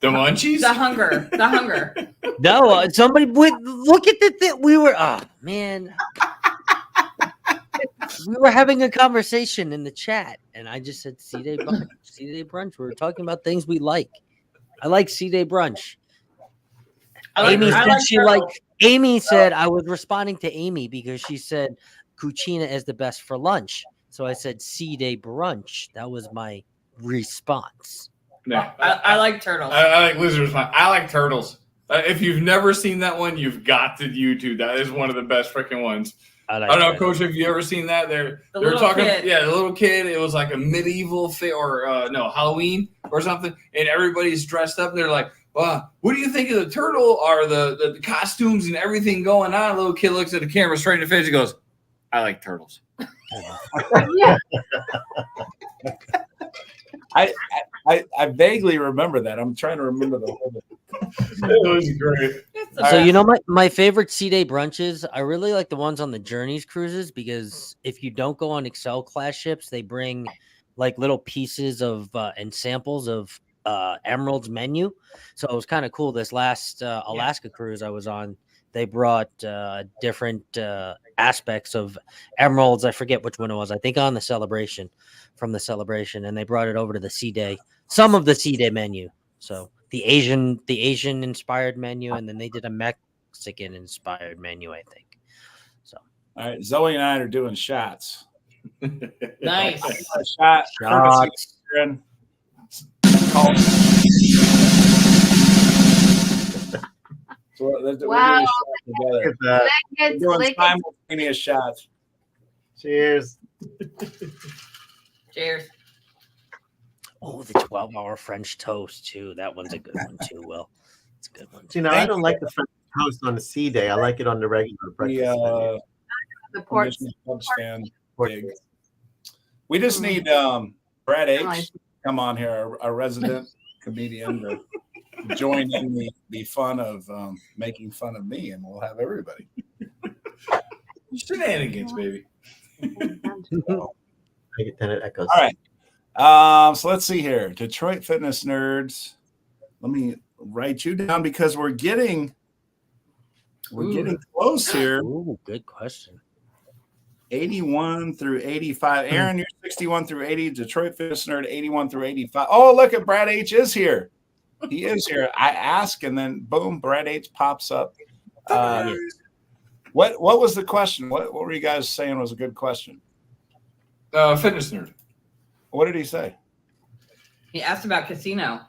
Speaker 3: munchies?
Speaker 6: hunger. The hunger.
Speaker 7: No, somebody would look at the thing. We were, oh man, we were having a conversation in the chat, and I just said C-Day brunch. C-Day brunch. We were talking about things we like. I like C-Day brunch. Amy said she liked Amy said I was responding to Amy because she said cucina is the best for lunch. So I said C-Day brunch. That was my response.
Speaker 3: Yeah,
Speaker 6: I like turtles.
Speaker 3: I like lizards. I like turtles. If you've never seen that one, you've got to YouTube. That is one of the best freaking ones.
Speaker 7: I
Speaker 3: I don't know,
Speaker 7: turtles.
Speaker 3: Coach, have you ever seen that? They're
Speaker 6: little
Speaker 3: talking,
Speaker 6: kid.
Speaker 3: yeah, the little kid. It was like a medieval Halloween or something, and everybody's dressed up. And they're like, "Wow, what do you think of the turtle or the costumes and everything going on?" A little kid looks at the camera straight in the face and goes, "I like turtles."
Speaker 1: I vaguely remember that. I'm trying to remember the whole thing.
Speaker 3: It was great.
Speaker 7: So you know my favorite C-Day brunches, I really like the ones on the Journeys cruises because if you don't go on Excel class ships, they bring like little pieces of and samples of Emerald's menu. So it was kind of cool. This last Alaska cruise I was on, they brought different aspects of Emeralds. I forget which one it was. I think on the Celebration, from the Celebration, and they brought it over to the C-Day. Some of the C-Day menu. So the Asian inspired menu, and then they did a Mexican inspired menu, I think. So
Speaker 1: All right, Zoe and I are doing shots.
Speaker 6: Nice.
Speaker 1: A shot.
Speaker 7: Shots.
Speaker 1: Aaron. So we're doing
Speaker 4: Wow.
Speaker 1: a shot together.
Speaker 5: Look at that.
Speaker 1: We're
Speaker 4: It's
Speaker 1: doing
Speaker 4: like
Speaker 1: simultaneous shots.
Speaker 5: Cheers.
Speaker 6: Cheers.
Speaker 7: Oh, the 12-hour French toast too. That one's a good one too. Will, it's a good one.
Speaker 5: You know, I don't like the French toast on the C-Day. I like it on the regular breakfast menu.
Speaker 4: the pork.
Speaker 1: Conditioning Cubs fan, big. We just need Brad H. to come on here, our resident comedian, to join in the fun of making fun of me, and we'll have everybody.
Speaker 3: Shenanigans, baby.
Speaker 5: Then it echoes.
Speaker 1: All right. So let's see here. Detroit Fitness Nerds. Let me write you down because we're getting close here.
Speaker 7: Ooh, good question.
Speaker 1: 81 through 85. Aaron, you're 61 through 80. Detroit Fitness Nerd, 81 through 85. Oh, look at Brad H is here. He is here. I ask, and then boom, Brad H pops up. What was the question? What were you guys saying was a good question?
Speaker 3: Fitness nerd.
Speaker 1: What did he say?
Speaker 6: He asked about casino.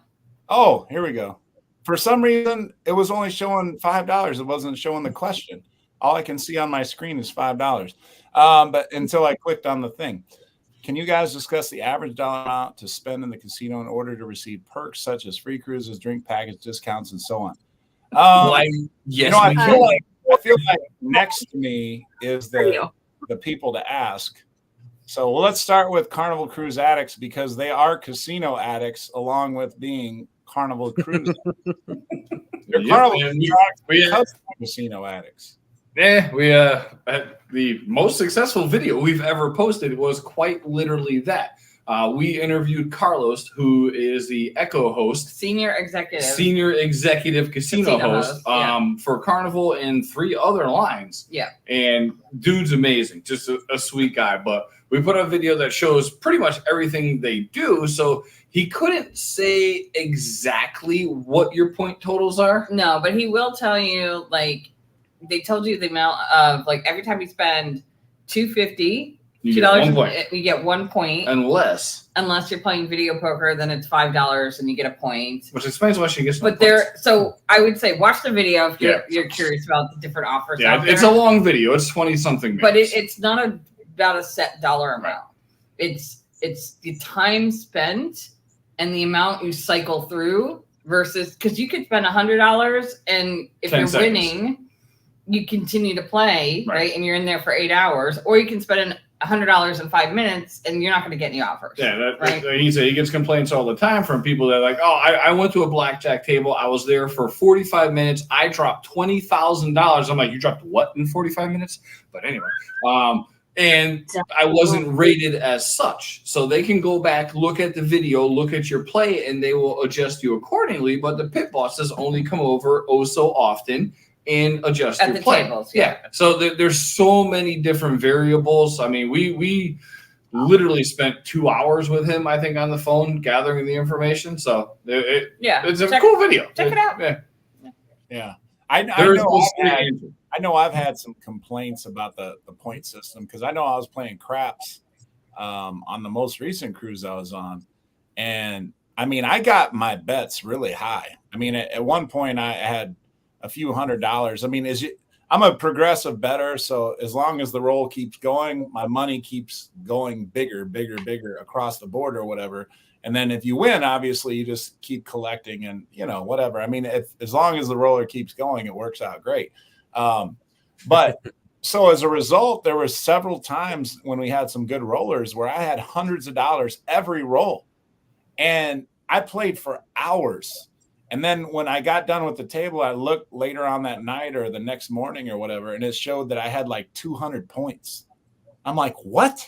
Speaker 1: Oh, here we go. For some reason, it was only showing $5. It wasn't showing the question. All I can see on my screen is $5. But until I clicked on the thing. Can you guys discuss the average dollar amount to spend in the casino in order to receive perks such as free cruises, drink package discounts, and so on?
Speaker 3: Yes,
Speaker 1: I
Speaker 3: we
Speaker 1: feel like next to me is the people to ask. So let's start with Carnival Cruise addicts because they are casino addicts along with being Carnival Cruise. They're Carnival casino addicts.
Speaker 3: Yeah, the most successful video we've ever posted was quite literally that. We interviewed Carlos, who is the Echo host,
Speaker 6: Senior
Speaker 3: executive casino host for Carnival and 3 other lines.
Speaker 6: Yeah.
Speaker 3: And dude's amazing, just a sweet guy. But we put a video that shows pretty much everything they do. So he couldn't say exactly what your point totals are.
Speaker 6: No, but he will tell you, like, they told you the amount of, like, every time you spend $2.50,
Speaker 3: You get 1 point.
Speaker 6: you get 1 point.
Speaker 3: Unless
Speaker 6: You're playing video poker, then it's $5 and you get a point.
Speaker 3: Which explains why she gets no
Speaker 6: But so I would say watch the video if you're curious about the different offers.
Speaker 3: Yeah,
Speaker 6: out
Speaker 3: it's
Speaker 6: there.
Speaker 3: a long video. It's 20-something minutes.
Speaker 6: But it's not about a set dollar amount. It's the time spent and the amount you cycle through versus because you could spend $100 and if
Speaker 3: 10
Speaker 6: you're
Speaker 3: seconds.
Speaker 6: winning, you continue to play, right? And you're in there for 8 hours, or you can spend $100 in 5 minutes and you're not going to get any offers.
Speaker 3: Yeah, he gets complaints all the time from people that are like, oh, I went to a blackjack table. I was there for 45 minutes. I dropped $20,000. I'm like, you dropped what in 45 minutes? But anyway, and I wasn't rated as such. So they can go back, look at the video, look at your play, and they will adjust you accordingly. But the pit bosses only come over so often and adjust
Speaker 6: At
Speaker 3: your
Speaker 6: the
Speaker 3: play.
Speaker 6: tables,
Speaker 3: Yeah. So there's so many different variables. I mean, we literally spent 2 hours with him, I think, on the phone gathering the information. So it's a cool video.
Speaker 6: Check it out.
Speaker 3: Yeah.
Speaker 1: Yeah. I
Speaker 3: There is
Speaker 1: know
Speaker 3: no
Speaker 1: I've
Speaker 3: straight
Speaker 1: had,
Speaker 3: answer.
Speaker 1: I know I've had some complaints about the point system because I know I was playing craps on the most recent cruise I was on, and I mean I got my bets really high. I mean at one point I had a few $100s. I mean, I'm a progressive bettor, so as long as the roll keeps going, my money keeps going bigger, bigger, bigger across the board or whatever. And then if you win, obviously you just keep collecting and whatever. I mean, as long as the roller keeps going, it works out great. But so as a result, there were several times when we had some good rollers where I had hundreds of dollars every roll, and I played for hours. And then when I got done with the table, I looked later on that night or the next morning or whatever, and it showed that I had like 200 points. I'm like, what?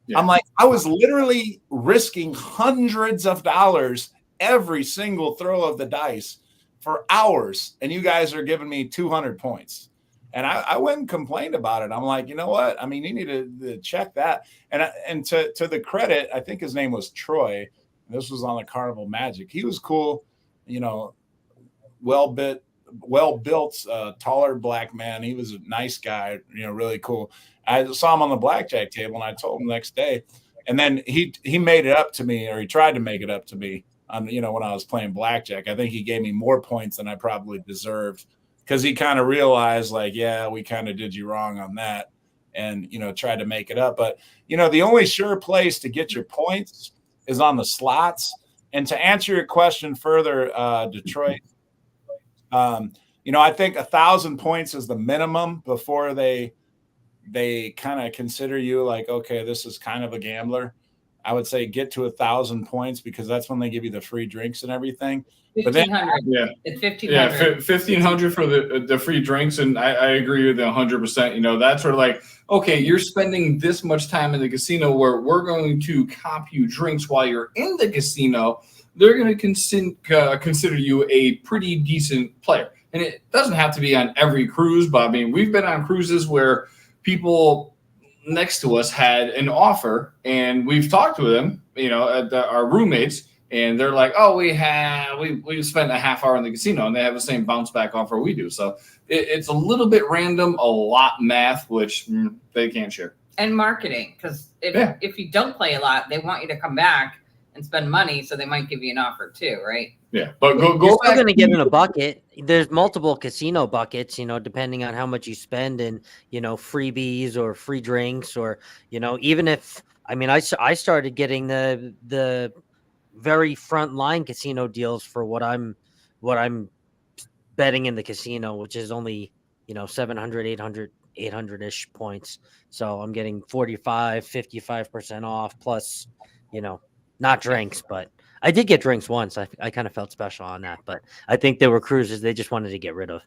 Speaker 1: Yeah. I'm like, I was literally risking hundreds of dollars every single throw of the dice for hours, and you guys are giving me 200 points. And I went and complained about it. I'm like, you know what? I mean, you need to check that. And to the credit, I think his name was Troy. This was on the Carnival Magic. He was cool, well built, taller black man. He was a nice guy, really cool. I saw him on the blackjack table, and I told him the next day. And then he made it up to me, or he tried to make it up to me on, when I was playing blackjack. I think he gave me more points than I probably deserved, because he kind of realized, like, yeah, we kind of did you wrong on that, and tried to make it up. But the only sure place to get your points is on the slots. And to answer your question further, Detroit, I think 1,000 points is the minimum before they kind of consider you like, okay, this is kind of a gambler. I would say get to 1,000 points, because that's when they give you the free drinks and everything.
Speaker 6: 1,500. Yeah, it's 1,500.
Speaker 3: Yeah, 1,500 for the free drinks, and I agree with you 100%. That's sort of like, okay, you're spending this much time in the casino where we're going to comp you drinks while you're in the casino. They're going to consider you a pretty decent player, and it doesn't have to be on every cruise. But I mean, we've been on cruises where people next to us had an offer, and we've talked to them, our roommates. And they're like, oh, we spent a half hour in the casino, and they have the same bounce back offer we do. So it's a little bit random, a lot math, which they can't share.
Speaker 6: And marketing, because if you don't play a lot, they want you to come back and spend money, so they might give you an offer too, right?
Speaker 3: Yeah, but go
Speaker 7: You're
Speaker 3: back.
Speaker 7: still going to get in a bucket. There's multiple casino buckets, depending on how much you spend, and freebies or free drinks, or even if I started getting the very front line casino deals for what I'm betting in the casino, which is only 700, 800-ish points. So I'm getting 55% off, plus not drinks, but I did get drinks once. I kind of felt special on that, but I think there were cruises they just wanted to get rid of.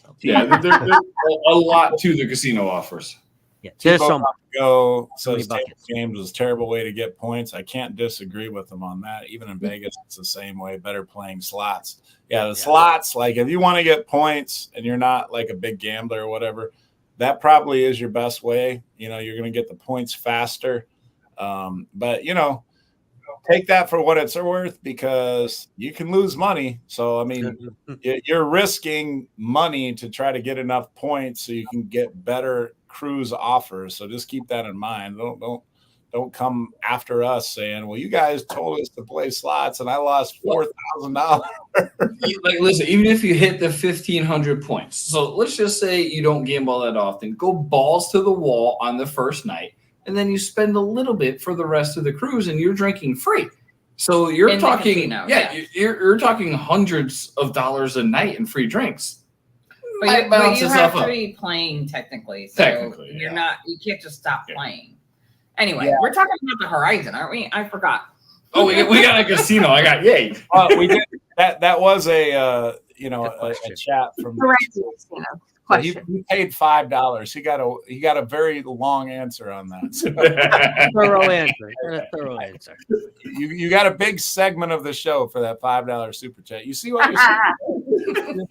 Speaker 7: So.
Speaker 3: Yeah, there's a lot to the casino offers.
Speaker 7: Yeah, there's so much.
Speaker 1: Go says table games is a terrible way to get points. I can't disagree with them on that. Even in Vegas, it's the same way. Better playing slots. Yeah, slots, like if you want to get points and you're not like a big gambler or whatever, that probably is your best way. You're going to get the points faster. But take that for what it's worth, because you can lose money. So, I mean, you're risking money to try to get enough points so you can get better cruise offers. So just keep that in mind. Don't come after us saying, well, you guys told us to play slots and I lost $4,000.
Speaker 3: Like, listen, even if you hit the 1,500 points, so let's just say you don't gamble that often, go balls to the wall on the first night, and then you spend a little bit for the rest of the cruise, and you're drinking free. So you're talking, you're talking hundreds of dollars a night in free drinks.
Speaker 6: But you have to be playing technically. So you're not. You can't just stop playing. Anyway, we're talking about the Horizon, aren't we? I forgot.
Speaker 3: Oh, we got a casino. I got yay.
Speaker 1: We did that was a chat from he paid $5. He got a very long answer on that. So.
Speaker 7: Thorough answer.
Speaker 1: You got a big segment of the show for that $5 super chat. You see what you're saying?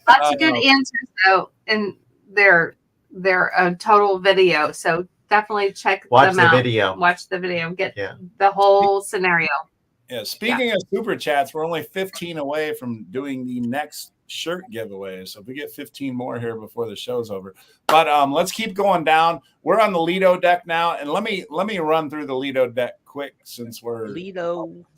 Speaker 4: Lots of good answers though, in their total video. So definitely watch them out. Watch the video. Get the whole scenario.
Speaker 1: Yeah. Speaking of super chats, we're only 15 away from doing the next shirt giveaways. So if we get 15 more here before the show's over. But let's keep going down. We're on the Lido deck now, and let me run through the Lido deck quick since we're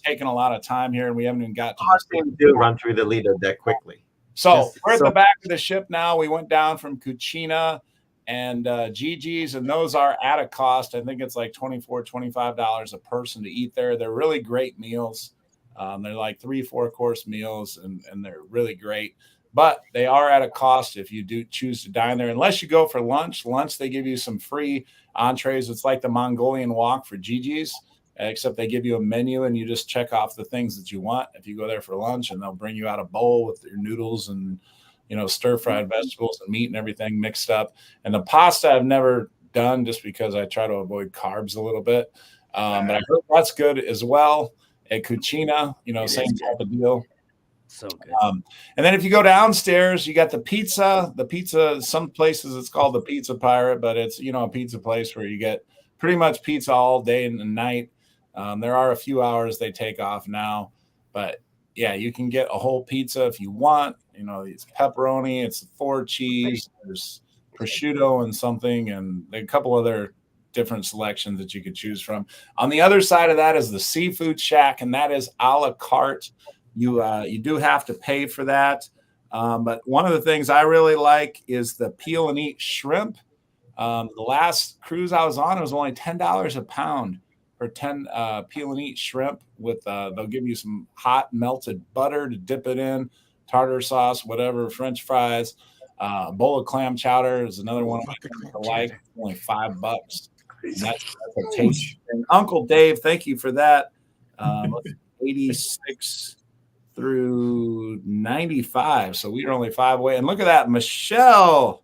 Speaker 1: taking a lot of time here and we haven't even got to
Speaker 5: do run through the Lido deck quickly.
Speaker 1: So we're at the back of the ship now. We went down from Cucina and Gigi's, and those are at a cost. I think it's like $24, $25 a person to eat there. They're really great meals. They're like 3-4 course meals, and they're really great. But they are at a cost if you do choose to dine there. Unless you go for lunch. Lunch, they give you some free entrees. It's like the Mongolian walk for Gigi's, except they give you a menu and you just check off the things that you want if you go there for lunch, and they'll bring you out a bowl with your noodles and stir-fried vegetables and meat and everything mixed up. And the pasta I've never done just because I try to avoid carbs a little bit. But I heard that's good as well at Cucina, same type of deal.
Speaker 7: So good.
Speaker 1: And then if you go downstairs, you got the pizza. The pizza, some places it's called the Pizza Pirate, but it's, a pizza place where you get pretty much pizza all day and night. There are a few hours they take off now, but yeah, you can get a whole pizza if you want. It's pepperoni, it's 4 cheese, there's prosciutto and something, and a couple other different selections that you could choose from. On the other side of that is the Seafood Shack, and that is a la carte. You do have to pay for that. But one of the things I really like is the peel and eat shrimp. The last cruise I was on, it was only $10 a pound for 10 peel and eat shrimp with they'll give you some hot melted butter to dip it in, tartar sauce, whatever, French fries, bowl of clam chowder is another one of my things I like. Only $5. That's a taste. And Uncle Dave, thank you for that. 86 through 95, so we are only 5 away. And look at that, Michelle.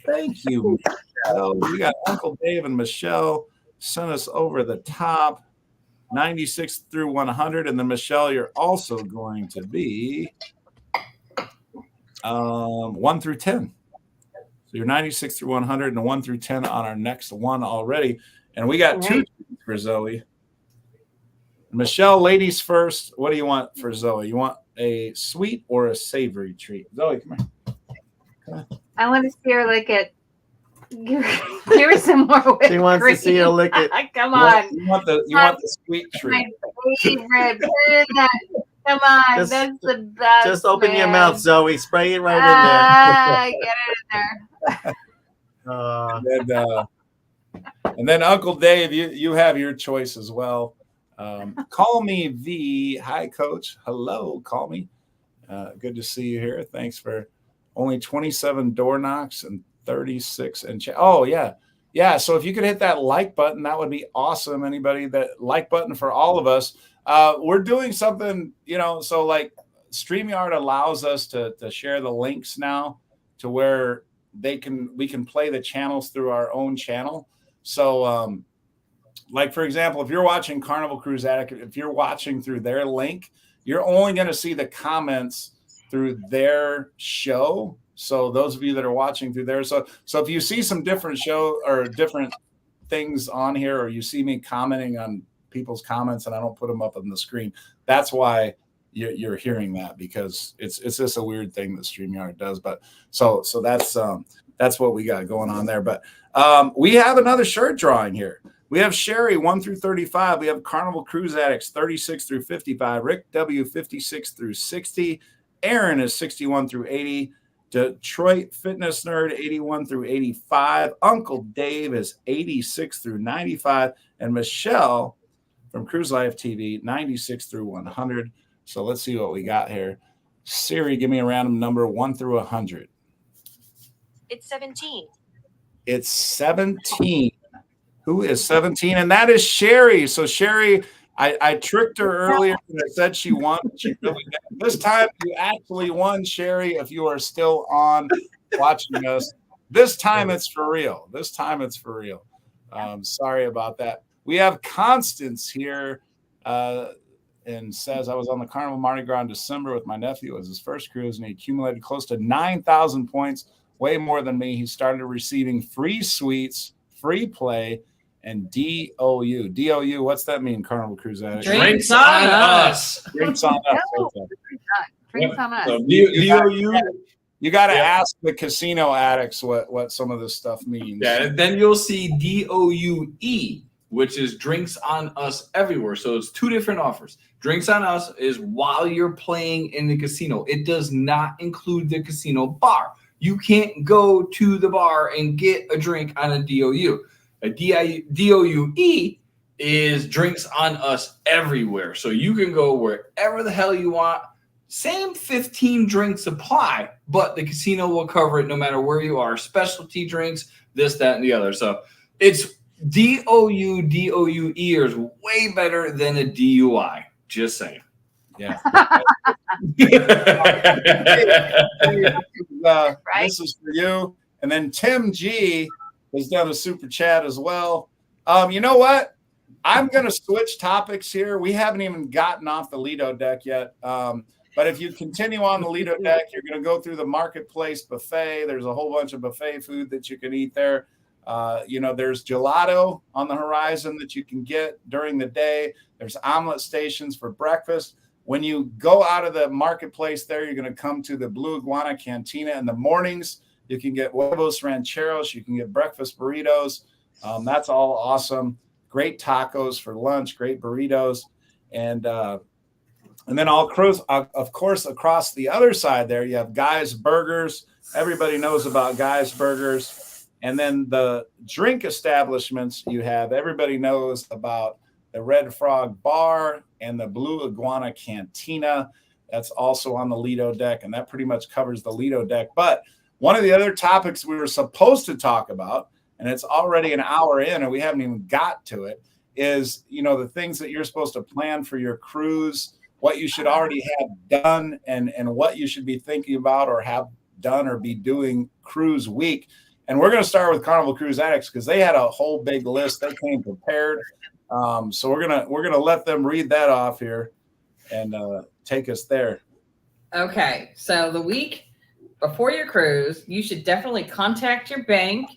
Speaker 1: Thank you, Michelle. We got Uncle Dave and Michelle sent us over the top, 96 through 100. And then Michelle, you're also going to be 1 through 10. So you're 96 through 100 and 1 through 10 on our next one already. And we got 2 for Zoe. Michelle, ladies first. What do you want for Zoe? You want a sweet or a savory treat? Zoe, come here. Come on.
Speaker 4: I want to see her lick it. Give her some more whipped
Speaker 5: She wants
Speaker 4: cream.
Speaker 5: to see her lick it.
Speaker 4: Come on.
Speaker 1: You want the sweet treat.
Speaker 4: My favorite. Come on.
Speaker 5: Just-
Speaker 4: That's the best.
Speaker 5: Just open your
Speaker 4: man.
Speaker 5: mouth, Zoe. Spray it right
Speaker 4: Get it in there.
Speaker 1: And then Uncle Dave, you have your choice as well. Call me V. Hi, Coach. Hello, call me. Good to see you here. Thanks for only 27 door knocks and 36 and oh yeah. So if you could hit that like button, that would be awesome. Anybody that like button for all of us. We're doing something, so like StreamYard allows us to share the links now to where we can play the channels through our own channel. So like, for example, if you're watching Carnival Cruise Addict, if you're watching through their link, you're only going to see the comments through their show. So those of you that are watching through there, so if you see some different show or different things on here, or you see me commenting on people's comments and I don't put them up on the screen, that's why you're hearing that, because it's just a weird thing that StreamYard does. But so that's what we got going on there. But we have another shirt drawing here. We have Sherry 1 through 35. We have Carnival Cruise Addicts 36 through 55. Rick W 56 through 60. Aaron is 61 through 80. Detroit Fitness Nerd 81 through 85. Uncle Dave is 86 through 95. And Michelle from Cruise Life TV 96 through 100. So let's see what we got here. Siri, give me a random number 1 through 100.
Speaker 2: It's 17.
Speaker 1: It's 17. Who is 17? And that is Sherry. So Sherry, I tricked her earlier and I said she won. She really did. This time you actually won, Sherry, if you are still on watching us. This time it's for real. Sorry about that. We have Constance here and says, I was on the Carnival Mardi Gras in December with my nephew. It was his first cruise, and he accumulated close to 9,000 points, way more than me. He started receiving free suites, free play, and DOU. DOU, what's that mean, Carnival Cruise Addict?
Speaker 6: Drinks on us.
Speaker 1: Drinks on us.
Speaker 4: Drinks on us.
Speaker 3: So
Speaker 1: You
Speaker 3: DOU.
Speaker 1: got to
Speaker 3: Yeah.
Speaker 1: ask the casino addicts what some of this stuff means.
Speaker 3: Yeah, and then you'll see DOUE, which is Drinks on Us Everywhere. So it's two different offers. Drinks on Us is while you're playing in the casino. It does not include the casino bar. You can't go to the bar and get a drink on a DOU. A DOUE is Drinks on Us Everywhere. So you can go wherever the hell you want. Same 15 drinks apply, but the casino will cover it no matter where you are. Specialty drinks, this, that, and the other. So it's DOUE is way better than a DUI. Just saying.
Speaker 1: Yeah.
Speaker 4: Right.
Speaker 1: This is for you. And then Tim G has done a super chat as well. You know what? I'm going to switch topics here. We haven't even gotten off the Lido deck yet. But if you continue on the Lido deck, you're going to go through the marketplace buffet. There's a whole bunch of buffet food that you can eat there. There's gelato on the horizon that you can get during the day. There's omelet stations for breakfast. When you go out of the marketplace there, you're going to come to the Blue Iguana Cantina in the mornings. You can get huevos rancheros. You can get breakfast burritos. That's all awesome. Great tacos for lunch, great burritos. And then of course, across the other side there, you have Guy's Burgers. Everybody knows about Guy's Burgers. And then the drink establishments you have, everybody knows about the Red Frog Bar and the Blue Iguana Cantina. That's also on the Lido deck, and that pretty much covers the Lido deck. But one of the other topics we were supposed to talk about, and it's already an hour in and we haven't even got to it, is, the things that you're supposed to plan for your cruise, what you should already have done, and what you should be thinking about or have done or be doing cruise week. And we're going to start with Carnival Cruise Addicts because they had a whole big list. They came prepared. So we're gonna let them read that off here and take us there.
Speaker 6: Okay, so the week before your cruise, you should definitely contact your bank,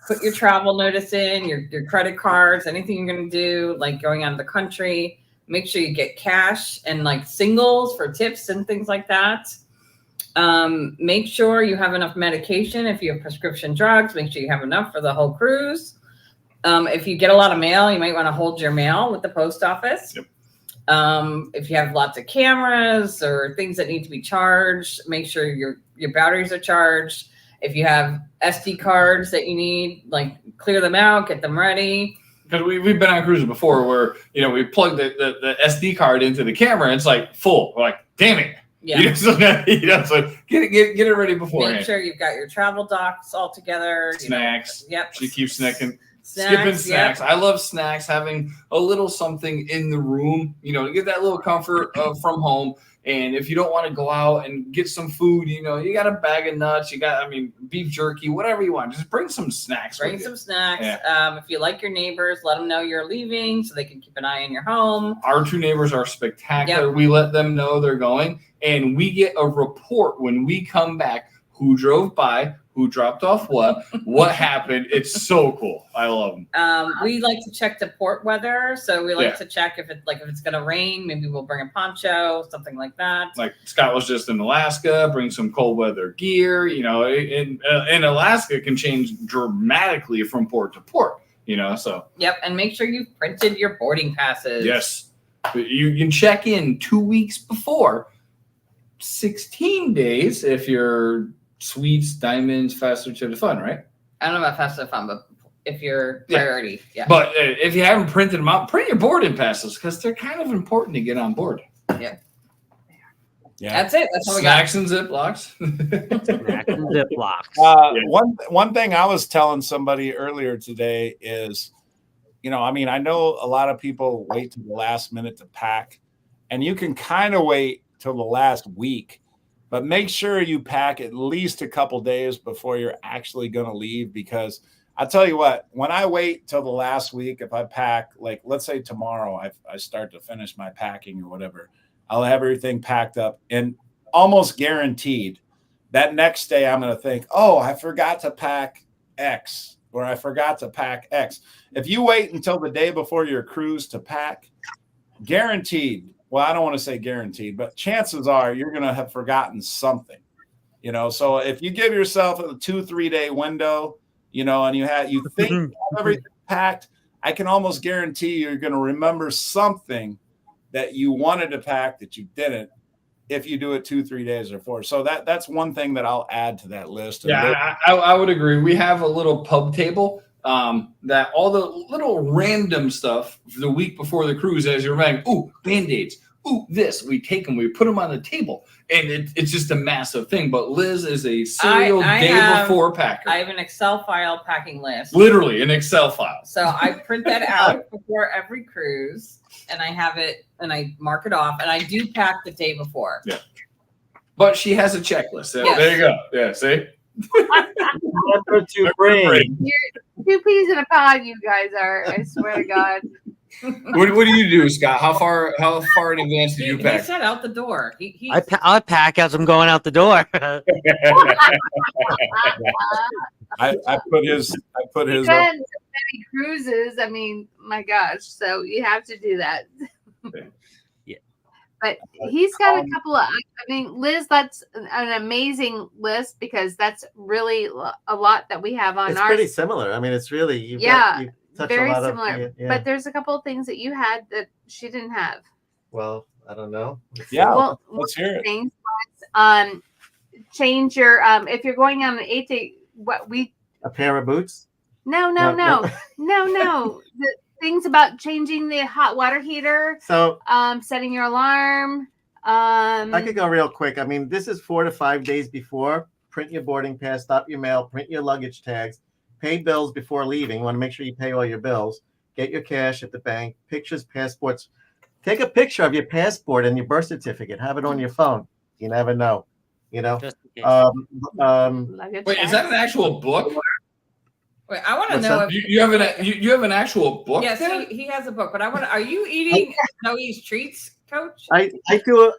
Speaker 6: put your travel notice in, your credit cards, anything you're going to do, like going out of the country. Make sure you get cash and like singles for tips and things like that. Make sure you have enough medication. If you have prescription drugs, make sure you have enough for the whole cruise. If you get a lot of mail, you might want to hold your mail with the post office.
Speaker 3: Yep.
Speaker 6: If you have lots of cameras or things that need to be charged, make sure your batteries are charged. If you have SD cards that you need, like clear them out, get them ready.
Speaker 3: Because we've been on cruises before where, we plug the SD card into the camera and it's like full. We're like, damn it.
Speaker 6: Yeah.
Speaker 3: So get it ready beforehand.
Speaker 6: Make sure you've got your travel docs all together.
Speaker 3: Snacks.
Speaker 6: Yep.
Speaker 3: She keeps skipping
Speaker 6: Snacks.
Speaker 3: snacks. I love snacks, having a little something in the room, to get that little comfort from home. And if you don't want to go out and get some food, you got a bag of nuts, beef jerky, whatever you want. Just bring some snacks.
Speaker 6: Bring some snacks.
Speaker 3: Yeah.
Speaker 6: If you like your neighbors, let them know you're leaving so they can keep an eye on your home.
Speaker 3: Our two neighbors are spectacular.
Speaker 6: Yep.
Speaker 3: We let them know they're going, and we get a report when we come back, who drove by, who dropped off what happened. It's so cool. I love them.
Speaker 6: We like to check the port weather. So we like to check if it's going to rain, maybe we'll bring a poncho, something like that.
Speaker 3: Like Scott was just in Alaska, bring some cold weather gear, in Alaska can change dramatically from port to port, so.
Speaker 6: Yep. And make sure you've printed your boarding passes.
Speaker 3: Yes. You can check in 2 weeks before, 16 days if you're Sweets, Diamonds, Faster to the Fun, right?
Speaker 6: I don't know about Faster to the Fun, but if you're priority, yeah.
Speaker 3: But if you haven't printed them out, print your boarding passes because they're kind of important to get on board.
Speaker 6: Yeah.
Speaker 1: Yeah.
Speaker 6: That's it. That's all we got.
Speaker 3: Snacks and Ziplocs.
Speaker 7: Snacks and Ziplocs.
Speaker 1: One thing I was telling somebody earlier today is, I know a lot of people wait to the last minute to pack, and you can kind of wait till the last week. But make sure you pack at least a couple days before you're actually going to leave, because I'll tell you what, when I wait till the last week, if I pack, like let's say tomorrow I start to finish my packing or whatever, I'll have everything packed up and almost guaranteed that next day I'm going to think, oh, I forgot to pack X or I forgot to pack X. If you wait until the day before your cruise to pack, guaranteed well, I don't want to say guaranteed, but chances are you're going to have forgotten something, So if you give yourself a 2-3 day window, and you think you have everything packed, I can almost guarantee you're going to remember something that you wanted to pack that you didn't if you do it 2-3 days or 4. So that's one thing that I'll add to that list.
Speaker 3: Yeah, I would agree. We have a little pub table that all the little random stuff the week before the cruise, as you're running, ooh, Band-Aids, ooh, this, we take them, we put them on the table, and it's just a massive thing. But Liz is a serial before packer.
Speaker 6: I have an Excel file packing list.
Speaker 3: Literally an Excel file.
Speaker 6: So I print that out before every cruise, and I have it, and I mark it off, and I do pack the day before.
Speaker 3: Yeah. But she has a checklist.
Speaker 6: Yes.
Speaker 3: There you go. Yeah, see?
Speaker 5: Remember to bring.
Speaker 4: You're 2 peas in a pod, you guys are. I swear to God.
Speaker 3: What do you do, Scott? How far in advance do you
Speaker 6: He
Speaker 3: pack?
Speaker 6: said out the door.
Speaker 7: I pack as I'm going out the door.
Speaker 1: I put his
Speaker 4: Been to many cruises. I mean, my gosh. So you have to do that.
Speaker 7: Yeah.
Speaker 4: But he's got a couple of, I mean, Liz, that's an amazing list because that's really a lot that we have on
Speaker 5: It's
Speaker 4: ours.
Speaker 5: pretty similar. I mean, it's really you touch
Speaker 4: very
Speaker 5: a lot
Speaker 4: similar.
Speaker 5: of yeah.
Speaker 4: But there's a couple of things that you had that she didn't have.
Speaker 5: Well, I don't know.
Speaker 1: Yeah,
Speaker 4: Well,
Speaker 1: let's hear it.
Speaker 4: Things change your if you're going on an 8-day
Speaker 5: A pair of boots.
Speaker 4: no. The things about changing the hot water heater,
Speaker 5: So
Speaker 4: setting your alarm.
Speaker 5: I could go real quick. I mean, this is 4 to 5 days before. Print your boarding pass, stop your mail, print your luggage tags, pay bills before leaving. You want to make sure you pay all your bills. Get your cash at the bank, pictures, passports. Take a picture of your passport and your birth certificate. Have it on your phone. You never know.
Speaker 7: Just in case.
Speaker 4: Luggage
Speaker 3: Wait, is that an actual book?
Speaker 6: Wait, I want to
Speaker 5: What's
Speaker 6: know
Speaker 5: that?
Speaker 6: if
Speaker 3: You have an actual book?
Speaker 6: yes,
Speaker 3: there?
Speaker 6: he has a book. But I want. Are you eating Zoe's treats, Coach?
Speaker 5: I do a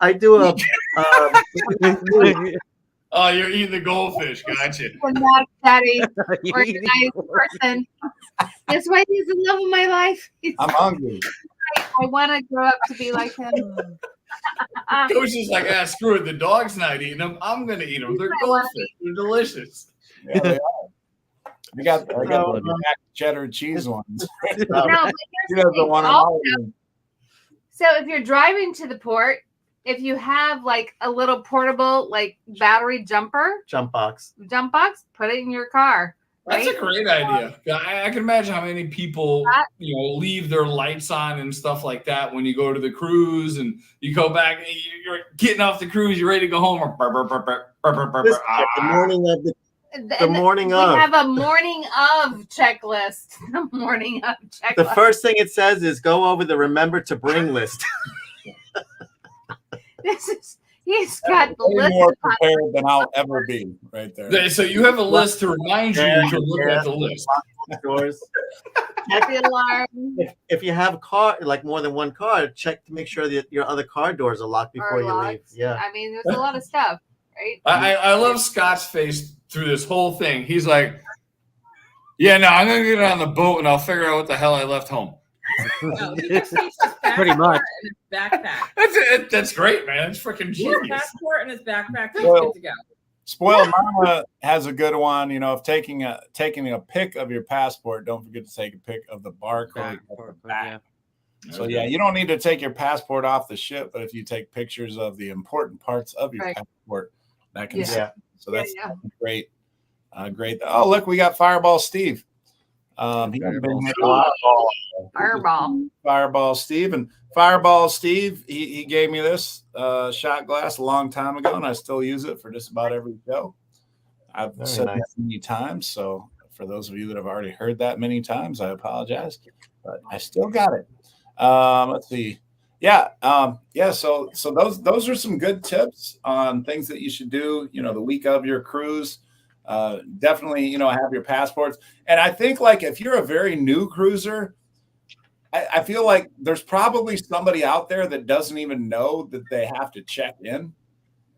Speaker 3: Oh, you're eating the goldfish. Gotcha.
Speaker 4: I'm not daddy
Speaker 7: You
Speaker 4: organized person. That's why he's the love of my life.
Speaker 1: I'm hungry.
Speaker 4: I want to grow up to be like him.
Speaker 3: Coach is like, screw it. The dog's not eating them. I'm going to eat them. They're goldfish. They're delicious.
Speaker 1: Yeah, they are. I got the black cheddar cheese ones.
Speaker 4: No, but
Speaker 1: She
Speaker 4: here's
Speaker 1: has
Speaker 4: the
Speaker 1: the
Speaker 4: thing.
Speaker 1: one
Speaker 4: Also,
Speaker 1: on.
Speaker 4: so if you're driving to the port, if you have like a little portable like battery jump box, put it in your car. Right?
Speaker 3: That's a great idea. I can imagine how many people, leave their lights on and stuff like that when you go to the cruise and you go back and you're getting off the cruise, you're ready to go home.
Speaker 5: the morning of the morning
Speaker 4: we
Speaker 5: of.
Speaker 4: have a morning of checklist. The morning of checklist.
Speaker 5: The first thing it says is go over the remember to bring list.
Speaker 4: He's got the
Speaker 1: Way
Speaker 4: list.
Speaker 1: more prepared than I'll ever be right there.
Speaker 3: So you have a list to remind you to look at the list.
Speaker 5: Doors.
Speaker 4: Check the alarm.
Speaker 5: If you have a car, like more than one car, check to make sure that your other car doors are locked before
Speaker 4: Or
Speaker 5: you leave.
Speaker 4: locked.
Speaker 5: Yeah.
Speaker 4: I mean, there's a lot of stuff, right?
Speaker 3: I love Scott's face through this whole thing. He's like, yeah, no, I'm going to get on the boat and I'll figure out what the hell I left home.
Speaker 6: No, he just takes his
Speaker 7: Pretty much.
Speaker 6: passport and his backpack.
Speaker 3: That's great, man. That's freaking
Speaker 6: His
Speaker 3: genius.
Speaker 6: passport and his backpack. He's
Speaker 1: Well,
Speaker 6: good to go.
Speaker 1: Spoiled Mama has a good one. If taking a pic of your passport, don't forget to take a pic of the barcode at the back. So yeah, you don't need to take your passport off the ship, but if you take pictures of the important parts of your
Speaker 4: Right.
Speaker 1: passport, that can.
Speaker 5: Yeah.
Speaker 1: So that's
Speaker 4: Yeah.
Speaker 1: great. Great. Oh, look, we got Fireball Steve. He hasn't been here a lot. Fireball Steve. And Fireball Steve, he gave me this shot glass a long time ago, and I still use it for just about every show. I've
Speaker 5: Very
Speaker 1: said
Speaker 5: nice.
Speaker 1: that many times. So for those of you that have already heard that many times, I apologize, but I still got it. Let's see. Yeah. So those are some good tips on things that you should do, the week of your cruise. Definitely, have your passports. And I think like if you're a very new cruiser, I feel like there's probably somebody out there that doesn't even know that they have to check in.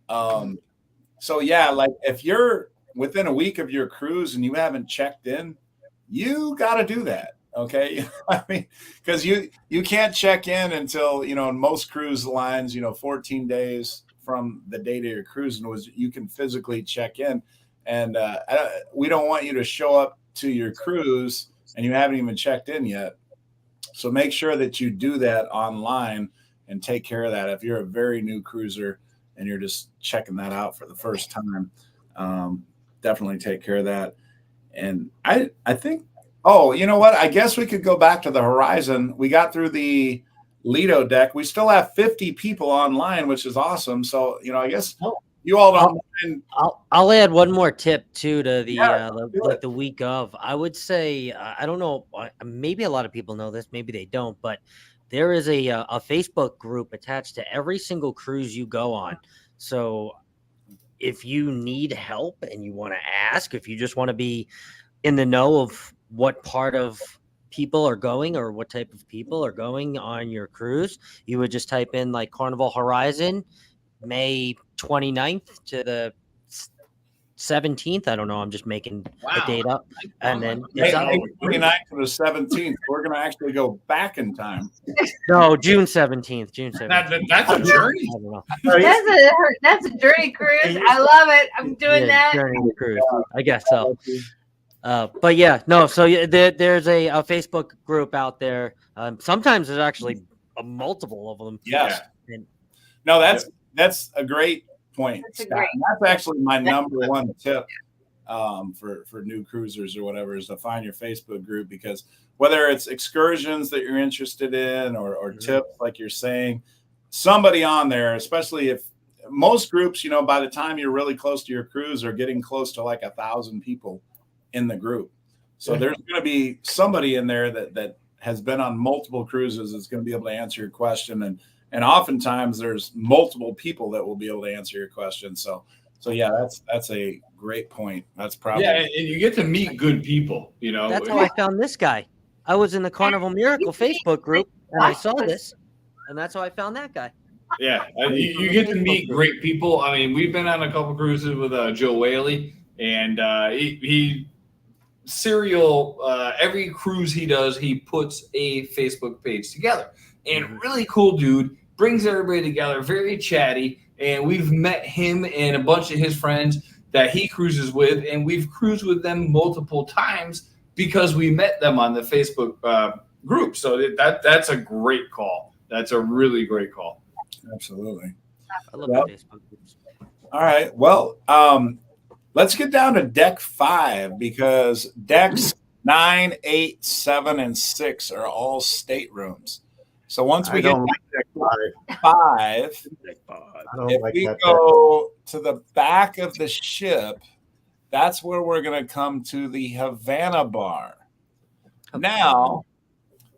Speaker 1: So yeah, like if you're within a week of your cruise and you haven't checked in, you got to do that. Okay. I mean, because you can't check in until, in most cruise lines, 14 days from the date of your cruising was you can physically check in. And we don't want you to show up to your cruise and you haven't even checked in yet. So make sure that you do that online and take care of that. If you're a very new cruiser and you're just checking that out for the first time, definitely take care of that. And I think, oh, you know what? I guess we could go back to the Horizon. We got through the Lido deck. We still have 50 people online, which is awesome. So, I guess you all don't mind.
Speaker 7: I'll add one more tip too to the
Speaker 1: do it.
Speaker 7: the week of. I would say I don't know, maybe a lot of people know this, maybe they don't, but there is a Facebook group attached to every single cruise you go on. So if you need help and you want to ask, if you just want to be in the know of what part of people are going or what type of people are going on your cruise, you would just type in like Carnival Horizon, May 29th to the 17th. I don't know. I'm just making a date up. And then
Speaker 1: May
Speaker 7: it's
Speaker 1: 29th to the 17th. We're going to actually go back in time.
Speaker 7: no, June 17th. June 17th.
Speaker 3: That's a journey.
Speaker 7: I don't know.
Speaker 4: That's a journey cruise. I love it. I'm doing that.
Speaker 7: Journey to cruise. I guess so. But yeah, no. So there's a Facebook group out there. Sometimes there's actually multiple of them.
Speaker 1: Yes.
Speaker 7: And,
Speaker 1: No, that's a great point.
Speaker 4: That's a
Speaker 1: Scott.
Speaker 4: great-
Speaker 1: And that's actually my number one tip for new cruisers or whatever is to find your Facebook group, because whether it's excursions that you're interested in or tips, like you're saying, somebody on there, especially if most groups, by the time you're really close to your cruise are getting close to like 1,000 people in the group. So there's going to be somebody in there that has been on multiple cruises that's going to be able to answer your question. And oftentimes there's multiple people that will be able to answer your question. So yeah, that's a great point. That's probably
Speaker 3: And you get to meet good people.
Speaker 7: that's how I found this guy. I was in the Carnival Miracle Facebook group and I saw this, and that's how I found that guy.
Speaker 3: Yeah, you get to meet great people. I mean, we've been on a couple cruises with Joe Whaley, and he every cruise he does, he puts a Facebook page together. And really cool dude, brings everybody together, very chatty. And we've met him and a bunch of his friends that he cruises with, and we've cruised with them multiple times because we met them on the Facebook group. So that's a great call. That's a really great call.
Speaker 1: absolutely.
Speaker 7: I love the Facebook groups.
Speaker 1: All right. Well, let's get down to deck 5, because decks 9, 8, 7, and 6 are all staterooms. So once we get to deck 5,
Speaker 5: I don't
Speaker 1: if
Speaker 5: like
Speaker 1: we
Speaker 5: that.
Speaker 1: go to the back of the ship, that's where we're going to come to the Havana Bar. Now,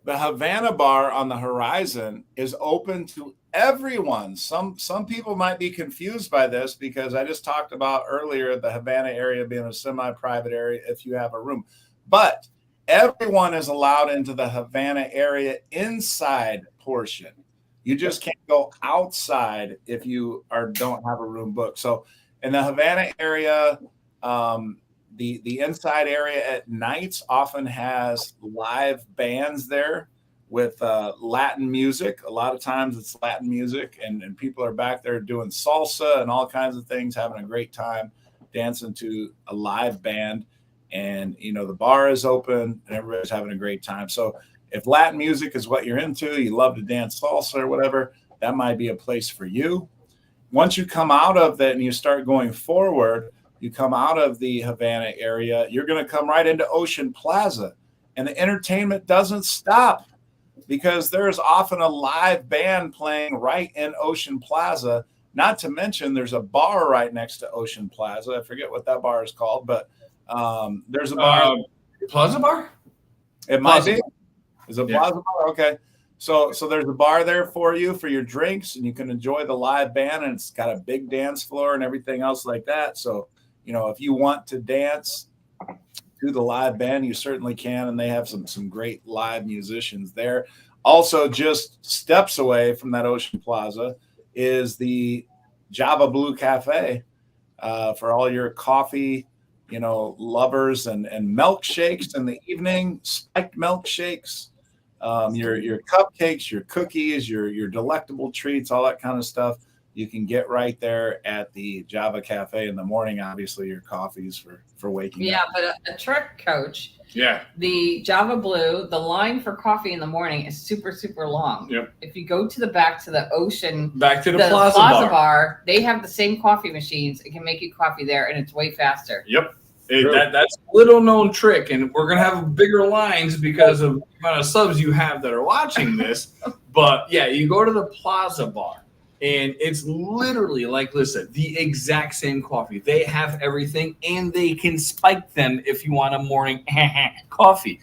Speaker 1: the Havana Bar on the Horizon is open to everyone. Some people might be confused by this, because I just talked about earlier the Havana area being a semi-private area if you have a room. But everyone is allowed into the Havana area inside portion. You just can't go outside if you don't have a room booked. So in the Havana area, the inside area at nights often has live bands there with Latin music. A lot of times it's Latin music, and people are back there doing salsa and all kinds of things, having a great time dancing to a live band. And, the bar is open and everybody's having a great time. So if Latin music is what you're into, you love to dance salsa or whatever, that might be a place for you. Once you come out of that and you start going forward, you come out of the Havana area, you're going to come right into Ocean Plaza. And the entertainment doesn't stop, because there's often a live band playing right in Ocean Plaza. Not to mention there's a bar right next to Ocean Plaza. I forget what that bar is called, but there's a bar.
Speaker 3: Plaza Bar?
Speaker 1: It might
Speaker 3: Plaza
Speaker 1: be. Is it Plaza Bar? Okay. So there's a bar there for you for your drinks, and you can enjoy the live band, and it's got a big dance floor and everything else like that. So, if you want to dance to the live band, you certainly can, and they have some great live musicians there. Also, just steps away from that Ocean Plaza is the Java Blue Cafe for all your coffee lovers and milkshakes in the evening, spiked milkshakes, your cupcakes, your cookies, your delectable treats, all that kind of stuff. You can get right there at the Java Cafe in the morning. Obviously, your coffees for waking
Speaker 6: Yeah,
Speaker 1: up.
Speaker 6: but a trick, Coach.
Speaker 3: Yeah.
Speaker 6: The Java Blue, the line for coffee in the morning is super, super long.
Speaker 3: Yep.
Speaker 6: If you go to the back to the ocean,
Speaker 3: Back to the,
Speaker 6: the
Speaker 3: Plaza, bar.
Speaker 6: they have the same coffee machines. It can make you coffee there, and it's way faster.
Speaker 3: Yep. That's a little known trick, and we're gonna have bigger lines because of the amount of subs you have that are watching this. But yeah, you go to the Plaza Bar, and it's literally like, listen, the exact same coffee. They have everything, and they can spike them if you want a morning coffee.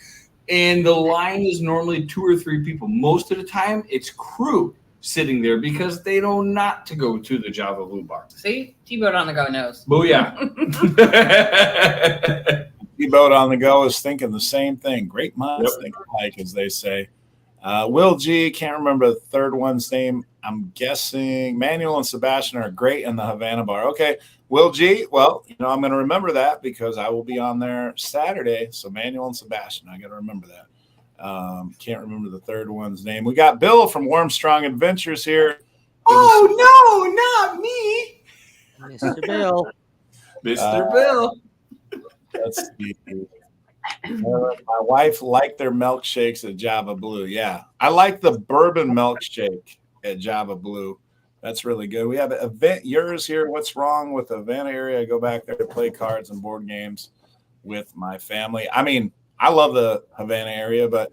Speaker 3: And the line is normally 2 or 3 people. Most of the time, it's crew sitting there because they know not to go to the Java Blue Bar.
Speaker 6: See? T-Boat on the go knows.
Speaker 3: Booyah.
Speaker 1: T-Boat on the go is thinking the same thing. Great minds think alike, as they say. Will G, can't remember the third one's name. I'm guessing Manuel and Sebastian are great in the Havana Bar. Okay, Will G, well, I'm going to remember that because I will be on there Saturday. So Manuel and Sebastian, I got to remember that. Can't remember the third one's name. We got Bill from Wormstrong Adventures here.
Speaker 3: Oh, no, not me.
Speaker 7: Mr. Bill.
Speaker 3: Mr. Bill.
Speaker 1: Let's see. My wife liked their milkshakes at Java Blue. Yeah, I like the bourbon milkshake at Java Blue. That's really good. We have event yours here. What's wrong with the Havana area? I go back there to play cards and board games with my family. I mean, I love the Havana area, but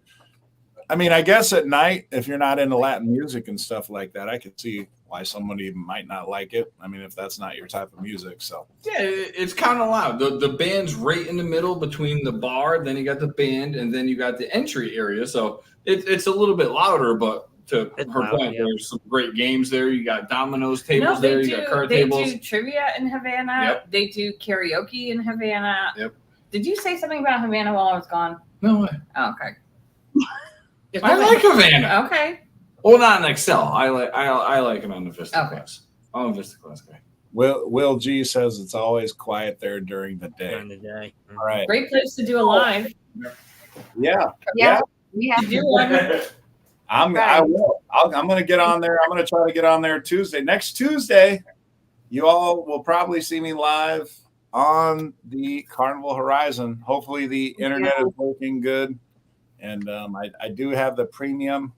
Speaker 1: I mean, I guess at night, if you're not into Latin music and stuff like that, I could see why somebody might not like it. I mean, if that's not your type of music. So
Speaker 3: yeah, it's kind of loud. The band's right in the middle between the bar, then you got the band, and then you got the entry area. So it's a little bit louder, but to her point, there's some great games there. You got dominoes tables there. You got card tables.
Speaker 6: They do trivia in Havana.
Speaker 3: Yep.
Speaker 6: They do karaoke in Havana.
Speaker 3: Yep.
Speaker 6: Did you say something about Havana while I was gone?
Speaker 3: No way.
Speaker 6: Oh, okay.
Speaker 3: I like Havana.
Speaker 6: Okay.
Speaker 3: Well, not in Excel. I like him on the Vista class. I'm a Vista class guy.
Speaker 1: Will G says it's always quiet there during the day.
Speaker 7: During the day.
Speaker 1: All right.
Speaker 6: Great place to do a live.
Speaker 1: Yeah.
Speaker 6: Do one.
Speaker 1: I'm going to get on there. I'm going to try to get on there Tuesday. Next Tuesday, you all will probably see me live on the Carnival Horizon. Hopefully the internet is working good. And I do have the premium.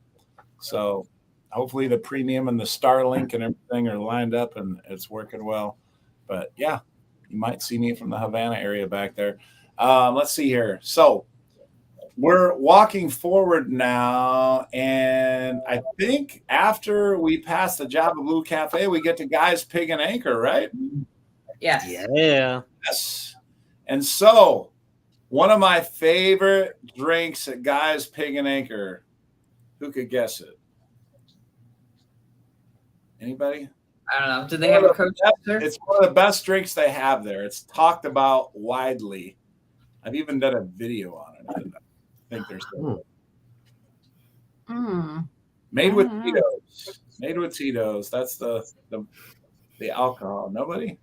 Speaker 1: So hopefully the premium and the Starlink and everything are lined up and it's working well. But yeah, you might see me from the Havana area back there. Let's see here. So we're walking forward now, and I think after we pass the Java Blue Cafe, we get to Guy's Pig and Anchor, right?
Speaker 6: Yes.
Speaker 7: Yeah.
Speaker 1: Yes. And so one of my favorite drinks at Guy's Pig and Anchor, who could guess it? Anybody?
Speaker 6: I don't know. Do they have a coach there?
Speaker 1: It's one of the best drinks they have there. It's talked about widely. I've even done a video on it. I think there's made with Tito's. Made with Tito's. That's the alcohol. Nobody?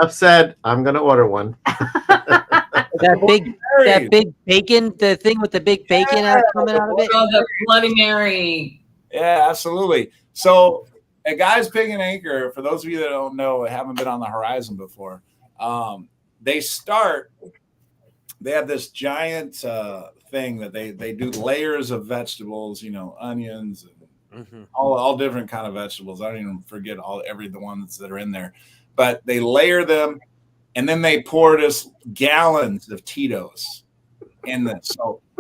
Speaker 5: I've said I'm gonna order one.
Speaker 7: That big bacon, the thing with the big bacon coming out of it.
Speaker 6: Oh, the Bloody Mary.
Speaker 1: Yeah, absolutely. So at Guy's Pig and Anchor, for those of you that don't know, haven't been on the Horizon before, they have this giant thing that they do layers of vegetables, onions and all different kind of vegetables. I don't even forget every the ones that are in there, but they layer them and then they pour just gallons of Tito's in this.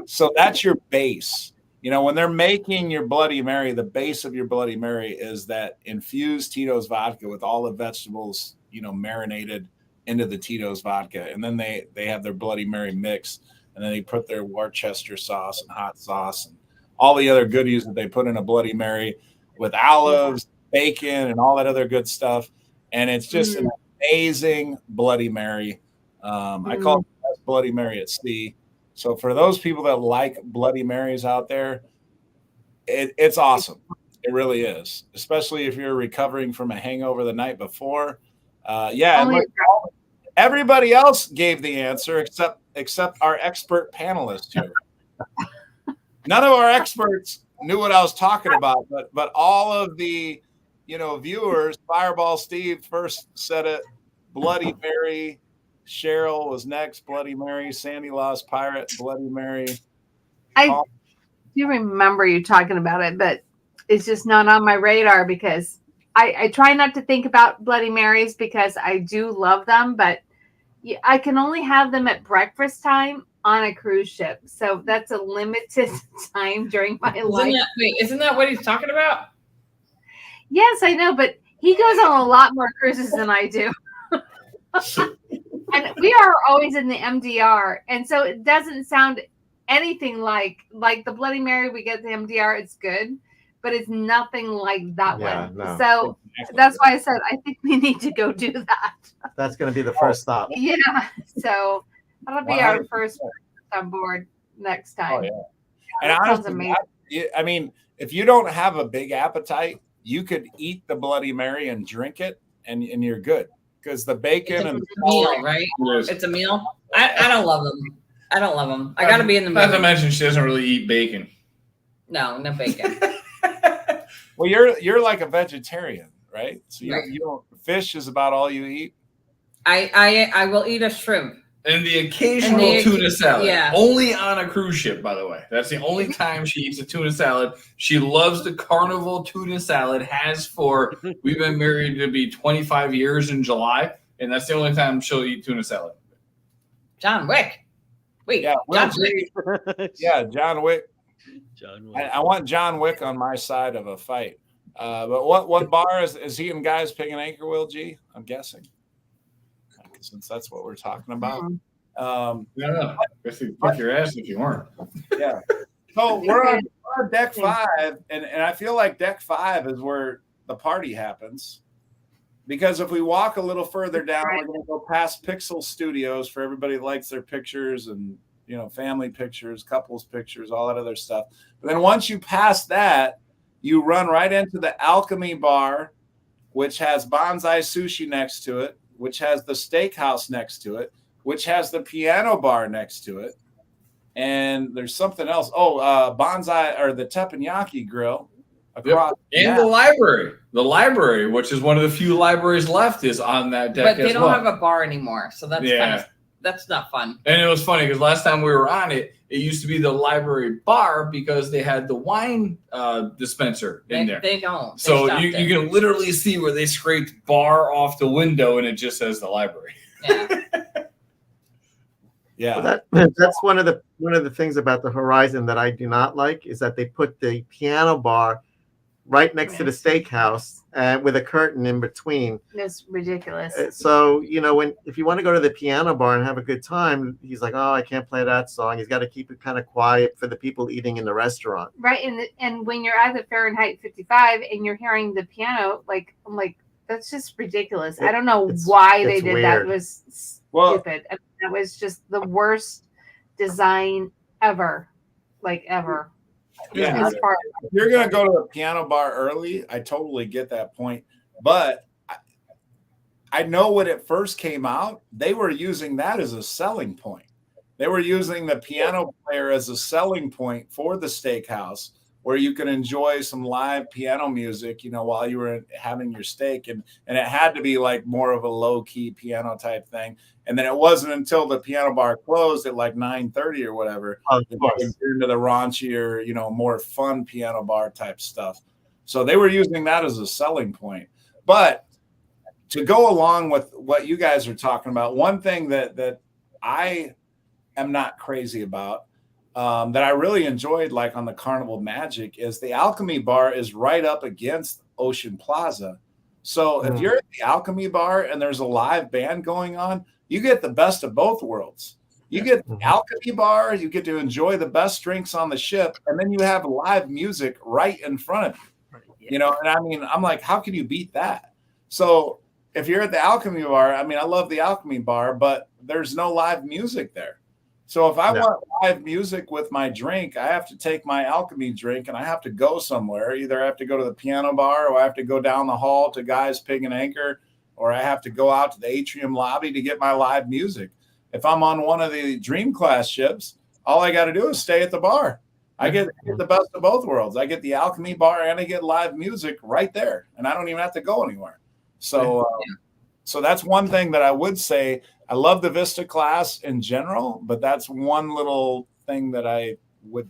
Speaker 1: So that's your base. When they're making your Bloody Mary, the base of your Bloody Mary is that infused Tito's vodka with all the vegetables, marinated into the Tito's vodka. And then they have their Bloody Mary mix, and then they put their Worcester sauce and hot sauce and all the other goodies that they put in a Bloody Mary with olives, bacon, and all that other good stuff. And it's just an amazing Bloody Mary. I call it the best Bloody Mary at sea. So for those people that like Bloody Marys out there, it's awesome. It really is, especially if you're recovering from a hangover the night before. Everybody else gave the answer except our expert panelist here. None of our experts knew what I was talking about, but all of the viewers, Fireball Steve first said it, Bloody Mary, Cheryl was next, Bloody Mary, Sandy Lost Pirate, Bloody Mary.
Speaker 4: I do remember you talking about it, but it's just not on my radar because I try not to think about Bloody Marys because I do love them, but I can only have them at breakfast time on a cruise ship. So that's a limited time during my life.
Speaker 6: Isn't that what he's talking about?
Speaker 4: Yes, I know, but he goes on a lot more cruises than I do. And we are always in the MDR. And so it doesn't sound anything like the Bloody Mary we get the MDR. It's good, but it's nothing like that one.
Speaker 5: No.
Speaker 4: So that's why I said I think we need to go do that.
Speaker 5: That's going to be the first stop.
Speaker 4: Yeah. So that'll be our first on board next time.
Speaker 1: Oh, yeah. And honestly, I mean, if you don't have a big appetite, you could eat the Bloody Mary and drink it, and you're good. Because the bacon and
Speaker 6: the meal, right? It's a meal. I don't love them. I don't love them. I got to be in the middle.
Speaker 3: Not to mention, she doesn't really eat bacon.
Speaker 6: No bacon.
Speaker 1: Well, you're like a vegetarian, right? So you
Speaker 6: Right.
Speaker 1: you don't. Fish is about all you eat.
Speaker 6: I will eat a shrimp.
Speaker 3: And the occasional tuna salad.
Speaker 6: Yeah.
Speaker 3: Only on a cruise ship, by the way. That's the only time she eats a tuna salad. She loves the Carnival tuna salad, we've been married to be 25 years in July, and that's the only time she'll eat tuna salad.
Speaker 6: John Wick. Wait,
Speaker 1: Yeah,
Speaker 6: John Wick.
Speaker 1: Yeah, John Wick.
Speaker 7: John Wick.
Speaker 1: I want John Wick on my side of a fight. But what bar is he and Guys Pig and Anchor, Will G? I'm guessing. Since that's what we're talking about.
Speaker 3: No. I guess you'd kick your ass if you weren't.
Speaker 1: Yeah. So we're on deck 5, and I feel like deck 5 is where the party happens. Because if we walk a little further down, we're going to go past Pixel Studios for everybody that likes their pictures and family pictures, couples pictures, all that other stuff. But then once you pass that, you run right into the Alchemy Bar, which has Bonsai Sushi next to it, which has the steakhouse next to it, which has the piano bar next to it. And there's something else. Bonsai or the Teppanyaki grill across.
Speaker 3: And the library. The library, which is one of the few libraries left, is on that deck.
Speaker 6: But they don't have a bar anymore. So that's not fun.
Speaker 3: And it was funny because last time we were on it, it used to be the library bar because they had the wine dispenser in there.
Speaker 6: They don't.
Speaker 3: So you can literally see where they scraped bar off the window and it just says the library.
Speaker 6: Yeah.
Speaker 1: Yeah.
Speaker 5: Well, that's one of the things about the Horizon that I do not like is that they put the piano bar right next to the steakhouse with a curtain in between.
Speaker 4: It's ridiculous.
Speaker 5: So, if you want to go to the piano bar and have a good time, he's like, oh, I can't play that song. He's got to keep it kind of quiet for the people eating in the restaurant.
Speaker 4: Right. And when you're at the Fahrenheit 55 and you're hearing the piano, I'm like, that's just ridiculous. I don't know why they did that. It was stupid. I mean, that was just the worst design ever. Ever.
Speaker 1: Yeah. If you're going to go to the piano bar early, I totally get that point. But I know when it first came out, they were using that as a selling point. They were using the piano player as a selling point for the steakhouse where you could enjoy some live piano music, while you were having your steak. And it had to be like more of a low key piano type thing. And then it wasn't until the piano bar closed at like 9:30 or whatever into the raunchier, more fun piano bar type stuff. So they were using that as a selling point. But to go along with what you guys are talking about, one thing that I am not crazy about, that I really enjoyed, like on the Carnival Magic, is the Alchemy Bar is right up against Ocean Plaza. So if you're at the Alchemy Bar and there's a live band going on, you get the best of both worlds. You get the Alchemy Bar, you get to enjoy the best drinks on the ship, and then you have live music right in front of you. And I mean, I'm like, how can you beat that? So if you're at the Alchemy Bar, I mean, I love the Alchemy Bar, but there's no live music there. So if I want live music with my drink, I have to take my Alchemy drink and I have to go somewhere. Either I have to go to the piano bar or I have to go down the hall to Guys Pig and Anchor or I have to go out to the atrium lobby to get my live music. If I'm on one of the Dream Class ships, all I got to do is stay at the bar. I get the best of both worlds. I get the Alchemy bar and I get live music right there, and I don't even have to go anywhere. So, so that's one thing that I would say. I love the Vista class in general, but that's one little thing that I would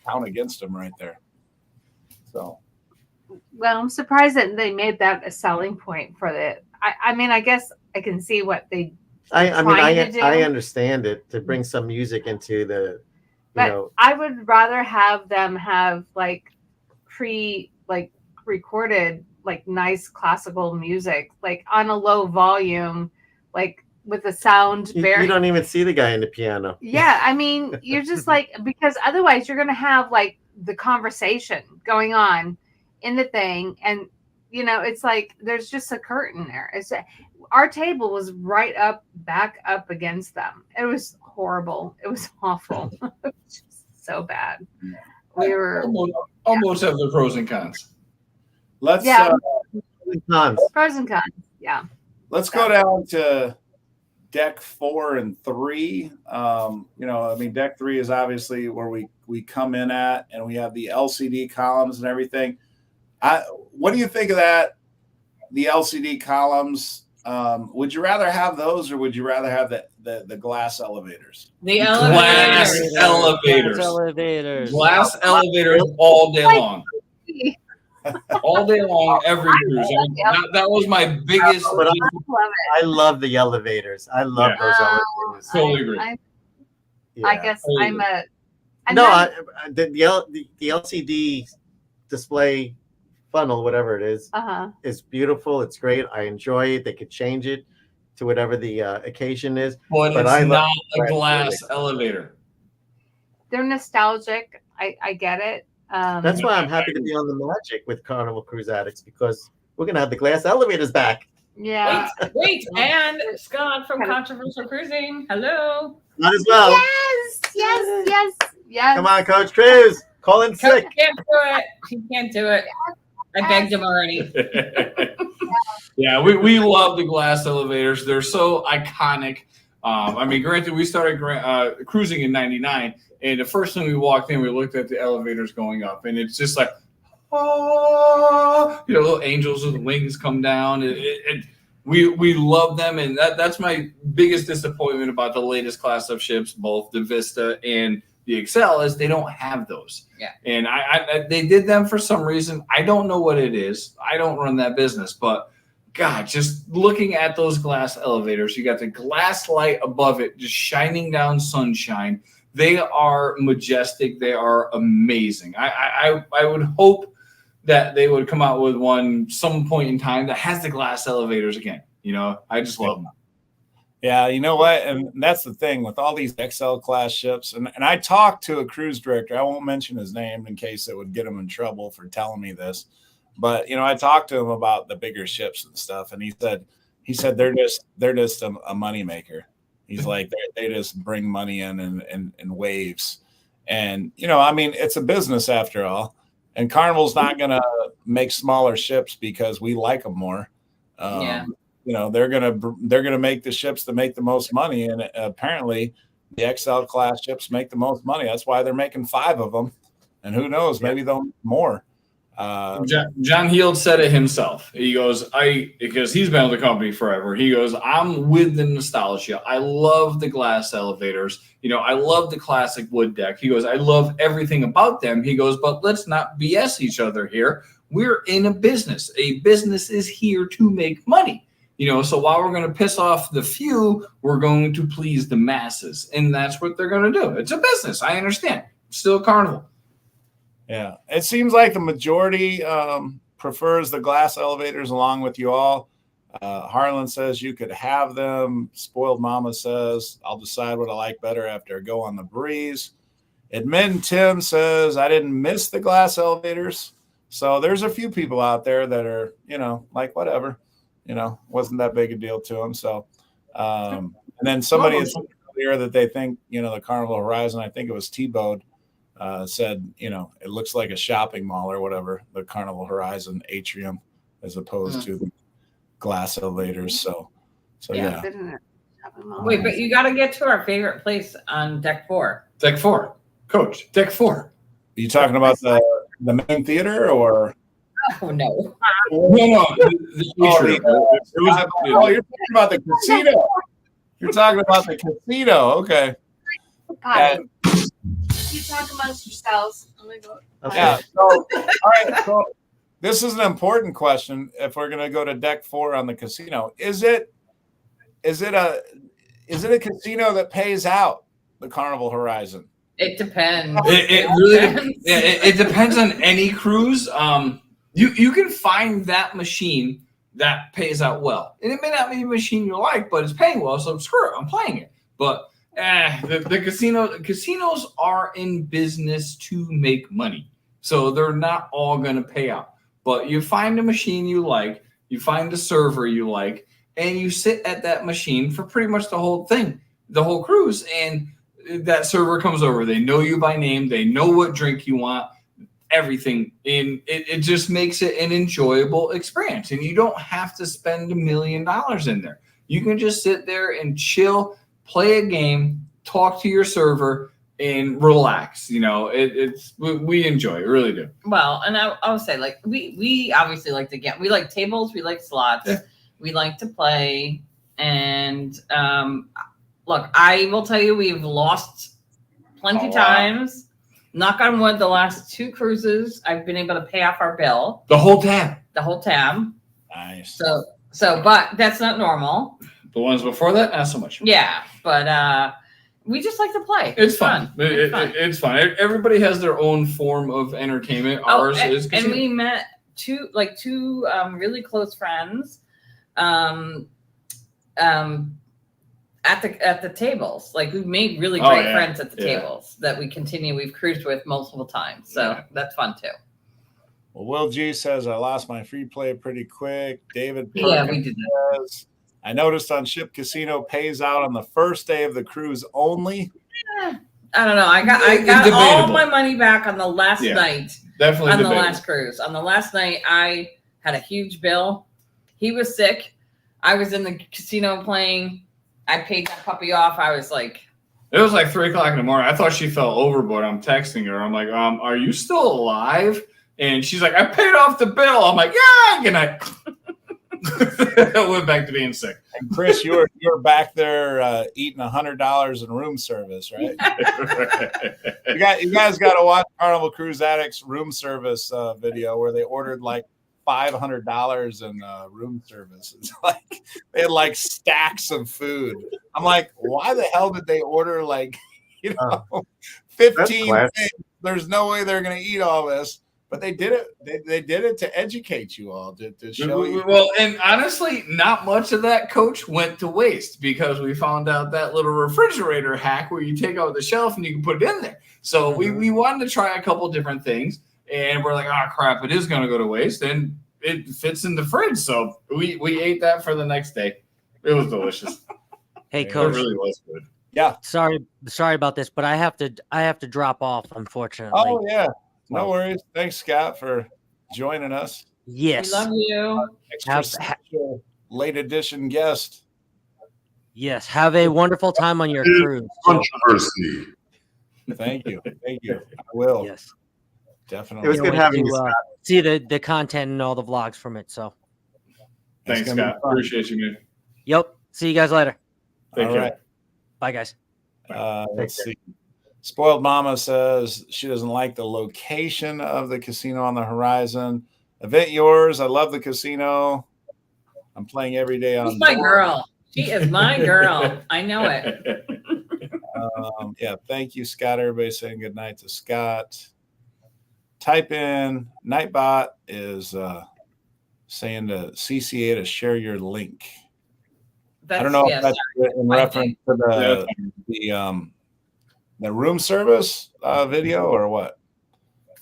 Speaker 1: count against them right there. So,
Speaker 4: well, I'm surprised that they made that a selling point for the. I mean, I guess I can see what they.
Speaker 5: I
Speaker 4: I
Speaker 5: understand it, to bring some music into the,
Speaker 4: but I would rather have them have like recorded like nice classical music, like on a low volume, like with the sound very.
Speaker 5: You don't even see the guy in the piano.
Speaker 4: Yeah, I mean, you're just like, because otherwise you're gonna have like the conversation going on in the thing, and it's like there's just a curtain there. Our table was back up against them. It was horrible. It was awful. It was just so bad. We were
Speaker 3: almost have the pros and cons.
Speaker 1: Let's
Speaker 4: pros and cons. Yeah.
Speaker 1: Let's go down to deck 4 and 3. Deck 3 is obviously where we come in at, and we have the LCD columns and everything. What do you think of that? The LCD columns. Would you rather have those, or would you rather have the glass elevators?
Speaker 6: The
Speaker 3: Glass
Speaker 6: elevators.
Speaker 3: elevators. Glass elevators all day long. All day long, every cruise. That was my biggest.
Speaker 5: I love the elevators. I love those elevators.
Speaker 3: Totally agree.
Speaker 4: I guess I'm a.
Speaker 5: The LCD display funnel, whatever it is beautiful. It's great. I enjoy it. They could change it to whatever the occasion is.
Speaker 3: But it's not a glass elevator.
Speaker 4: They're nostalgic. I get it.
Speaker 5: That's why I'm happy to be on the Magic with Carnival Cruise Addicts, because we're gonna have the glass elevators back.
Speaker 4: Yeah.
Speaker 6: Wait, and Scott from Controversial Cruising. Hello.
Speaker 5: Might as well.
Speaker 4: Yes.
Speaker 5: Come on, Coach Cruz. Call in sick.
Speaker 6: Coach can't do it. He can't do it. I begged him already.
Speaker 3: Yeah, we love the glass elevators. They're so iconic. Granted, we started cruising in '99, and the first time we walked in, we looked at the elevators going up, and it's just like, little angels with wings come down. We love them, and that's my biggest disappointment about the latest class of ships, both the Vista and the Excel, is they don't have those.
Speaker 6: Yeah.
Speaker 3: And they did them for some reason. I don't know what it is. I don't run that business, but God, just looking at those glass elevators, you got the glass light above it, just shining down sunshine. They are majestic. They are amazing. I would hope that they would come out with one some point in time that has the glass elevators again. I just love them.
Speaker 1: Yeah, you know what? And that's the thing with all these XL class ships. And I talked to a cruise director. I won't mention his name in case it would get him in trouble for telling me this. But, I talked to him about the bigger ships and stuff. And he said they're just a moneymaker. He's like, they just bring money in waves. And, it's a business after all. And Carnival's not going to make smaller ships because we like them more. They're gonna make the ships that make the most money, and apparently the XL class ships make the most money. That's why they're making 5 of them, and who knows, maybe they'll make more.
Speaker 3: John Heald said it himself. He goes, because he's been with the company forever. He goes, I'm with the nostalgia. I love the glass elevators. I love the classic wood deck. He goes, I love everything about them. He goes, but let's not BS each other here. We're in a business. A business is here to make money. So while we're going to piss off the few, we're going to please the masses. And that's what they're going to do. It's a business. I understand. It's still a Carnival.
Speaker 1: Yeah. It seems like the majority prefers the glass elevators along with you all. Harlan says you could have them. Spoiled Mama says, I'll decide what I like better after I go on the breeze. Admin Tim says, I didn't miss the glass elevators. So there's a few people out there that are, like, whatever. Wasn't that big a deal to them. So, and then somebody had said earlier that they think, the Carnival Horizon, I think it was T-Bode, said, it looks like a shopping mall or whatever, the Carnival Horizon atrium, as opposed to glass elevators. So yeah.
Speaker 4: Sit in it. Have them all.
Speaker 6: Wait, but you got to get to our favorite place on deck 4.
Speaker 3: Deck 4, Coach. Deck 4.
Speaker 1: Are you talking about the main theater or?
Speaker 6: Oh no!
Speaker 3: No. You're
Speaker 1: You're talking about the casino. You're talking about the casino. Okay.
Speaker 4: God, you talk amongst yourselves. I'm gonna go.
Speaker 5: Okay.
Speaker 1: Yeah. So, all right. So this is an important question. If we're going to go to deck 4 on the casino, is it a casino that pays out, the Carnival Horizon?
Speaker 6: It depends.
Speaker 3: It really depends. It depends on any cruise. You can find that machine that pays out well, and it may not be a machine you like, but it's paying well. So screw it, I'm playing it. But the casinos are in business to make money, so they're not all going to pay out. But you find a machine you like, you find a server you like, and you sit at that machine for pretty much the whole thing, the whole cruise, and that server comes over. They know you by name. They know what drink you want, everything. And it just makes it an enjoyable experience. And you don't have to spend $1 million in there. You can just sit there and chill, play a game, talk to your server, and relax. You know, we enjoy it, really do.
Speaker 6: Well, and I would say, like, we obviously like to we like tables, we like slots, we like to play, and look, I will tell you, we've lost plenty times. Knock on wood, the last 2 cruises, I've been able to pay off our bill.
Speaker 3: The whole tab.
Speaker 1: Nice.
Speaker 6: So, but that's not normal.
Speaker 3: The ones before that, not so much.
Speaker 6: Yeah, but we just like to play.
Speaker 3: It's fun.
Speaker 6: It's fun.
Speaker 3: It's fun. Everybody has their own form of entertainment. Ours is casino.
Speaker 6: And we met two really close friends at the tables. Like, we've made really great friends at the tables that we continue. We've cruised with multiple times, so that's fun too.
Speaker 1: Well, Will G says I lost my free play pretty quick. David,
Speaker 6: We did that.
Speaker 1: says, I noticed on Ship Casino pays out on the first day of the cruise only.
Speaker 6: I don't know. I got all my money back on the last night.
Speaker 3: Definitely
Speaker 6: on
Speaker 3: debatable.
Speaker 6: the last cruise. On the last night, I had a huge bill. He was sick. I was in the casino playing. I paid that puppy off. I was like,
Speaker 3: it was like 3 o'clock in the morning. I thought she fell overboard. I'm texting her. I'm like, are you still alive? And she's like, I paid off the bill. I'm like, yeah, good night. I went back to being sick.
Speaker 1: And Chris, you're back there eating $100 in room service, right? You guys got to watch Carnival Cruise Addicts room service video where they ordered like $500 in room service. It's like they had like stacks of food. I'm like, why the hell did they order like 15 things? There's no way they're going to eat all this. But they did it. They did it to educate you all, to show you.
Speaker 3: Well, and honestly, not much of that, Coach, went to waste because we found out that little refrigerator hack where you take out the shelf and you can put it in there. So we wanted to try a couple different things, and we're like, oh crap, it is going to go to waste, and it fits in the fridge. So we ate that for the next day. It was delicious.
Speaker 7: Hey,
Speaker 3: It
Speaker 7: Coach.
Speaker 3: really was good.
Speaker 1: Yeah.
Speaker 7: Sorry about this, but I have to drop off, unfortunately.
Speaker 1: Oh yeah. No worries. Thanks, Scott, for joining us.
Speaker 7: Yes.
Speaker 6: we love you.
Speaker 1: Extra special late edition guest.
Speaker 7: Yes. Have a wonderful time on your cruise.
Speaker 8: Controversy.
Speaker 1: Thank you. Thank you. I will.
Speaker 7: Yes.
Speaker 1: Definitely.
Speaker 5: It was good having you, Scott.
Speaker 7: See the content and all the vlogs from it. So.
Speaker 1: It's
Speaker 3: Thanks,
Speaker 1: gonna be
Speaker 3: Scott.
Speaker 1: fun.
Speaker 3: Appreciate you, man.
Speaker 7: Yep. See you guys later.
Speaker 3: Take
Speaker 1: All
Speaker 3: care.
Speaker 1: right.
Speaker 7: Bye, guys.
Speaker 1: Let's see. Spoiled Mama says she doesn't like the location of the casino on the horizon. Event yours. I love the casino. I'm playing every day on
Speaker 6: She's my
Speaker 1: board.
Speaker 6: girl. She is my girl. I know it.
Speaker 1: Yeah, thank you, Scott. Everybody saying good night to Scott. Type in Nightbot is saying to CCA to share your link. I don't know if that's in reference to the room service video or what.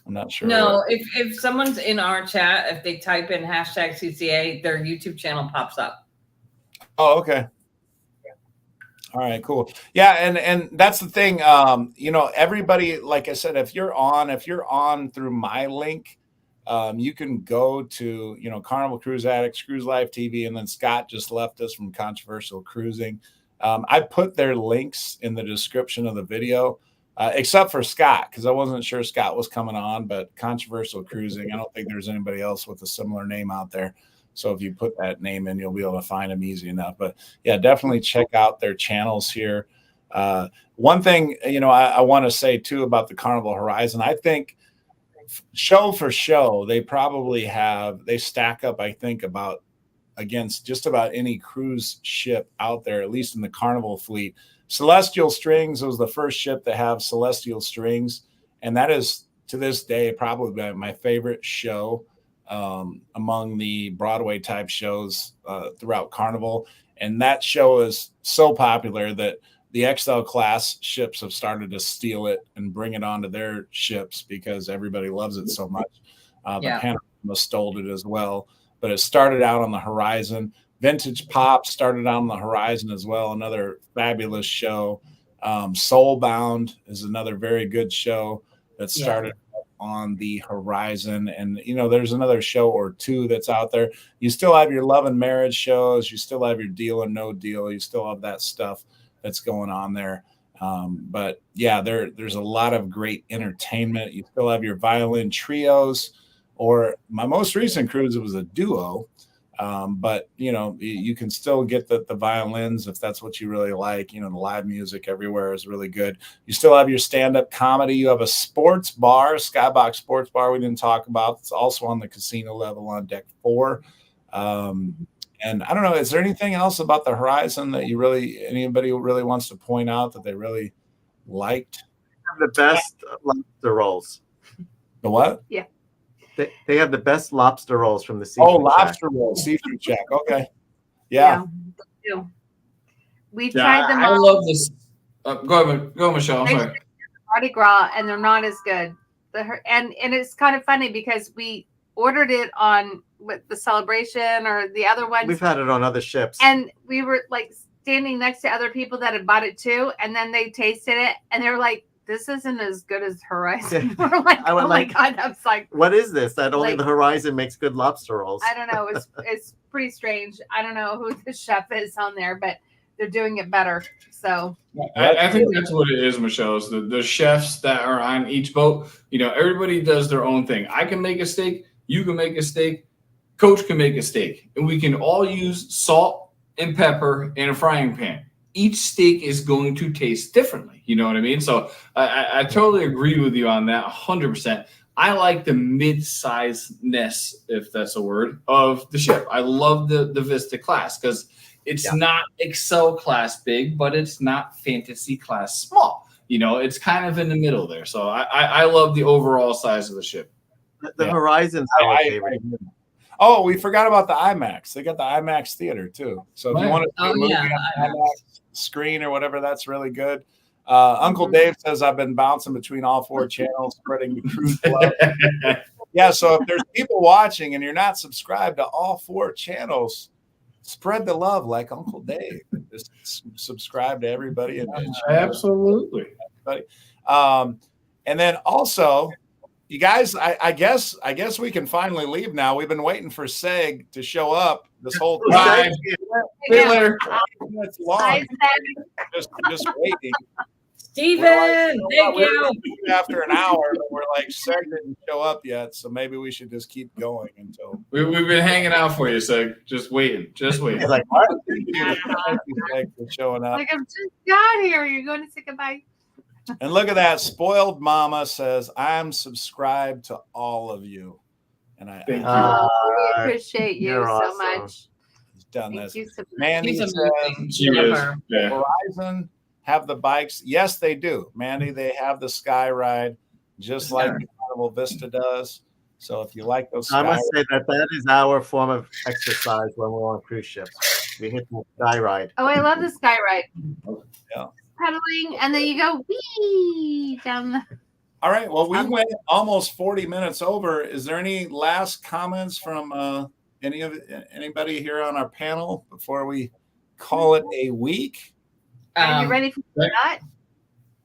Speaker 1: I'm not sure.
Speaker 6: No, if someone's in our chat, if they type in #CCA, their YouTube channel pops up.
Speaker 1: Oh, okay. All right, cool. Yeah, and that's the thing. Everybody, like I said, if you're on through my link, you can go to, Carnival Cruise Addicts, Cruise Life TV, and then Scott just left us from Controversial Cruising. I put their links in the description of the video, except for Scott, because I wasn't sure Scott was coming on, but Controversial Cruising, I don't think there's anybody else with a similar name out there. So if you put that name in, you'll be able to find them easy enough. But yeah, definitely check out their channels here. One thing, I want to say too about the Carnival Horizon, I think show for show, they stack up, I think, about against just about any cruise ship out there, at least in the Carnival fleet. Celestial Strings was the first ship to have celestial strings, and that is to this day probably my favorite show among the Broadway type shows throughout Carnival. And that show is so popular that the XL class ships have started to steal it and bring it onto their ships because everybody loves it so much. The Panorama stole it as well, but it started out on the Horizon. Vintage Pop started out on the Horizon as well, another fabulous show. Soulbound is another very good show that started on the Horizon. And, there's another show or two that's out there. You still have your love and marriage shows. You still have your Deal or No Deal. You still have that stuff that's going on there. But yeah, there's a lot of great entertainment. You still have your violin trios, or my most recent cruise, it was a duo. But you can still get the violins if that's what you really like. The live music everywhere is really good. You still have your stand-up comedy. You have a sports bar, Skybox Sports Bar we didn't talk about. It's also on the casino level on deck 4. And I don't know, is there anything else about the Horizon that anybody really wants to point out that they really liked?
Speaker 5: The best lobster rolls.
Speaker 1: The what?
Speaker 4: Yeah.
Speaker 5: They have the best lobster rolls from the seafood.
Speaker 1: Oh, lobster rolls, seafood shack. Okay. Yeah.
Speaker 4: We tried them
Speaker 3: I
Speaker 4: all.
Speaker 3: love this. Go, Michelle. I'm sorry.
Speaker 4: Mardi Gras, and they're not as good. And it's kind of funny because we ordered it on with the Celebration or the other ones.
Speaker 5: We've had it on other ships.
Speaker 4: And we were like standing next to other people that had bought it too. And then they tasted it and they were like, this isn't as good as Horizon. We're like, oh my God. That's like,
Speaker 5: what is this? That only the Horizon makes good lobster rolls.
Speaker 4: I don't know. It's pretty strange. I don't know who the chef is on there, but they're doing it better. So
Speaker 3: I think that's what it is, Michelle, is the chefs that are on each boat. Everybody does their own thing. I can make a steak. You can make a steak. Coach can make a steak. And we can all use salt and pepper in a frying pan. Each steak is going to taste differently. You know what I mean? So I totally agree with you on that 100%. I like the mid-sizeness, if that's a word, of the ship. I love the Vista class because it's not Excel class big, but it's not fantasy class small. It's kind of in the middle there. So I love the overall size of the ship.
Speaker 5: The Horizon's our favorite.
Speaker 1: Oh, we forgot about the IMAX. They got the IMAX theater too. So if you want to see a movie on IMAX screen or whatever, that's really good. Uncle Dave says I've been bouncing between all 4 channels, spreading the cruise love. Yeah, so if there's people watching and you're not subscribed to all 4 channels, spread the love like Uncle Dave. Just subscribe to everybody.
Speaker 3: Absolutely.
Speaker 1: And then also, you guys, I guess we can finally leave now. We've been waiting for Seg to show up this whole time.
Speaker 3: See you later.
Speaker 1: It's long. Just waiting.
Speaker 6: Steven, thank you.
Speaker 1: After an hour, but we're like, Seg didn't show up yet, so maybe we should just keep going until
Speaker 3: we've been hanging out for you, Seg. Just waiting.
Speaker 5: He's like, what?
Speaker 1: Thank you, Seg, for showing up.
Speaker 4: like, I've just got here. You're going to say goodbye.
Speaker 1: And look at that. Spoiled Mama says, I'm subscribed to all of you. And I
Speaker 4: We appreciate you so
Speaker 5: awesome.
Speaker 4: much.
Speaker 1: done
Speaker 4: Thank
Speaker 1: this.
Speaker 4: you so much.
Speaker 1: Mandy says,
Speaker 3: She is. Yeah.
Speaker 1: Horizon have the bikes. Yes, they do. Mandy, they have the Sky Ride, just like Carnival Vista does. So if you like those,
Speaker 5: I must say that is our form of exercise when we're on cruise ships. We hit the Sky Ride.
Speaker 4: Oh, I love the Sky Ride.
Speaker 1: Yeah.
Speaker 4: Pedaling, and then you go wee down the.
Speaker 1: All right. Well, we went almost 40 minutes over. Is there any last comments from anybody here on our panel before we call it a week?
Speaker 4: Are you ready for that?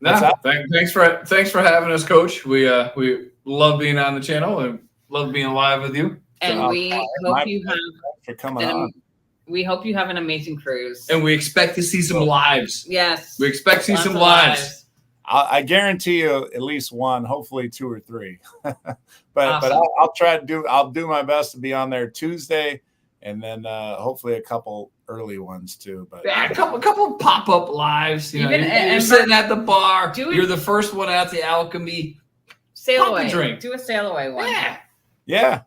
Speaker 3: No, thanks for having us, Coach. We love being on the channel, and Love being live with you.
Speaker 6: And
Speaker 1: So,
Speaker 6: we
Speaker 1: my
Speaker 6: hope you have
Speaker 1: Thanks for coming
Speaker 6: an,
Speaker 1: on.
Speaker 6: we hope you have an amazing cruise.
Speaker 3: And we expect to see some lives.
Speaker 6: Yes.
Speaker 3: We expect to see
Speaker 6: Lots
Speaker 3: some
Speaker 6: of
Speaker 3: lives.
Speaker 1: I guarantee you at least one, hopefully 2 or 3. but
Speaker 6: Awesome.
Speaker 1: I'll try to do. I'll do my best to be on there Tuesday, and then hopefully a couple early ones too. But
Speaker 3: Yeah, a couple pop-up lives. You know,
Speaker 6: Even-
Speaker 3: you're
Speaker 6: and
Speaker 3: sitting at the bar.
Speaker 6: Do it-
Speaker 3: You're the first one out the Alchemy.
Speaker 6: Sail
Speaker 3: Pop a
Speaker 6: away.
Speaker 3: drink.
Speaker 6: Do a sail away one.
Speaker 1: yeah,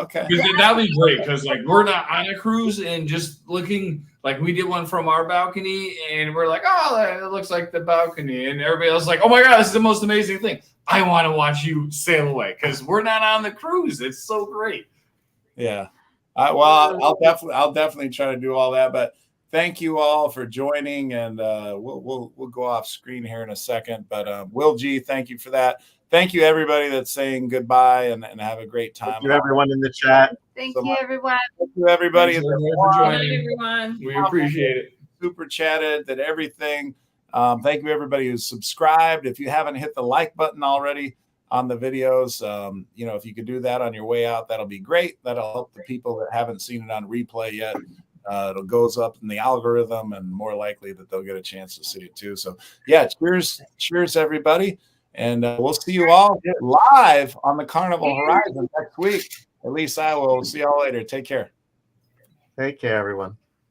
Speaker 1: okay.
Speaker 3: That'd be great because like we're not on a cruise and just looking like we did one from our balcony and we're like, oh, it looks like the balcony, and everybody else is like, oh my god, this is the most amazing thing. I want to watch you sail away because we're not on the cruise. It's so great.
Speaker 1: Yeah. Well, I'll definitely try to do all that. But thank you all for joining, and we'll go off screen here in a second. But Will G, thank you for that. Thank you everybody that's saying goodbye and have a great time.
Speaker 5: Thank you, everyone in the chat.
Speaker 4: Thank
Speaker 1: So
Speaker 4: you, everyone.
Speaker 1: Thank you everybody.
Speaker 3: Thanks, everyone,
Speaker 6: Good
Speaker 3: for
Speaker 6: night,
Speaker 3: joining.
Speaker 6: everyone.
Speaker 3: We appreciate it.
Speaker 1: Super chatted, did everything. Thank you everybody who's subscribed. If you haven't hit the like button already on the videos, if you could do that on your way out, that'll be great. That'll help the people that haven't seen it on replay yet. It goes up in the algorithm, and more likely that they'll get a chance to see it too. So yeah, cheers everybody, and we'll see you all live on the Carnival Horizon next week. At least I will. See y'all later. Take care.
Speaker 5: Take care, everyone.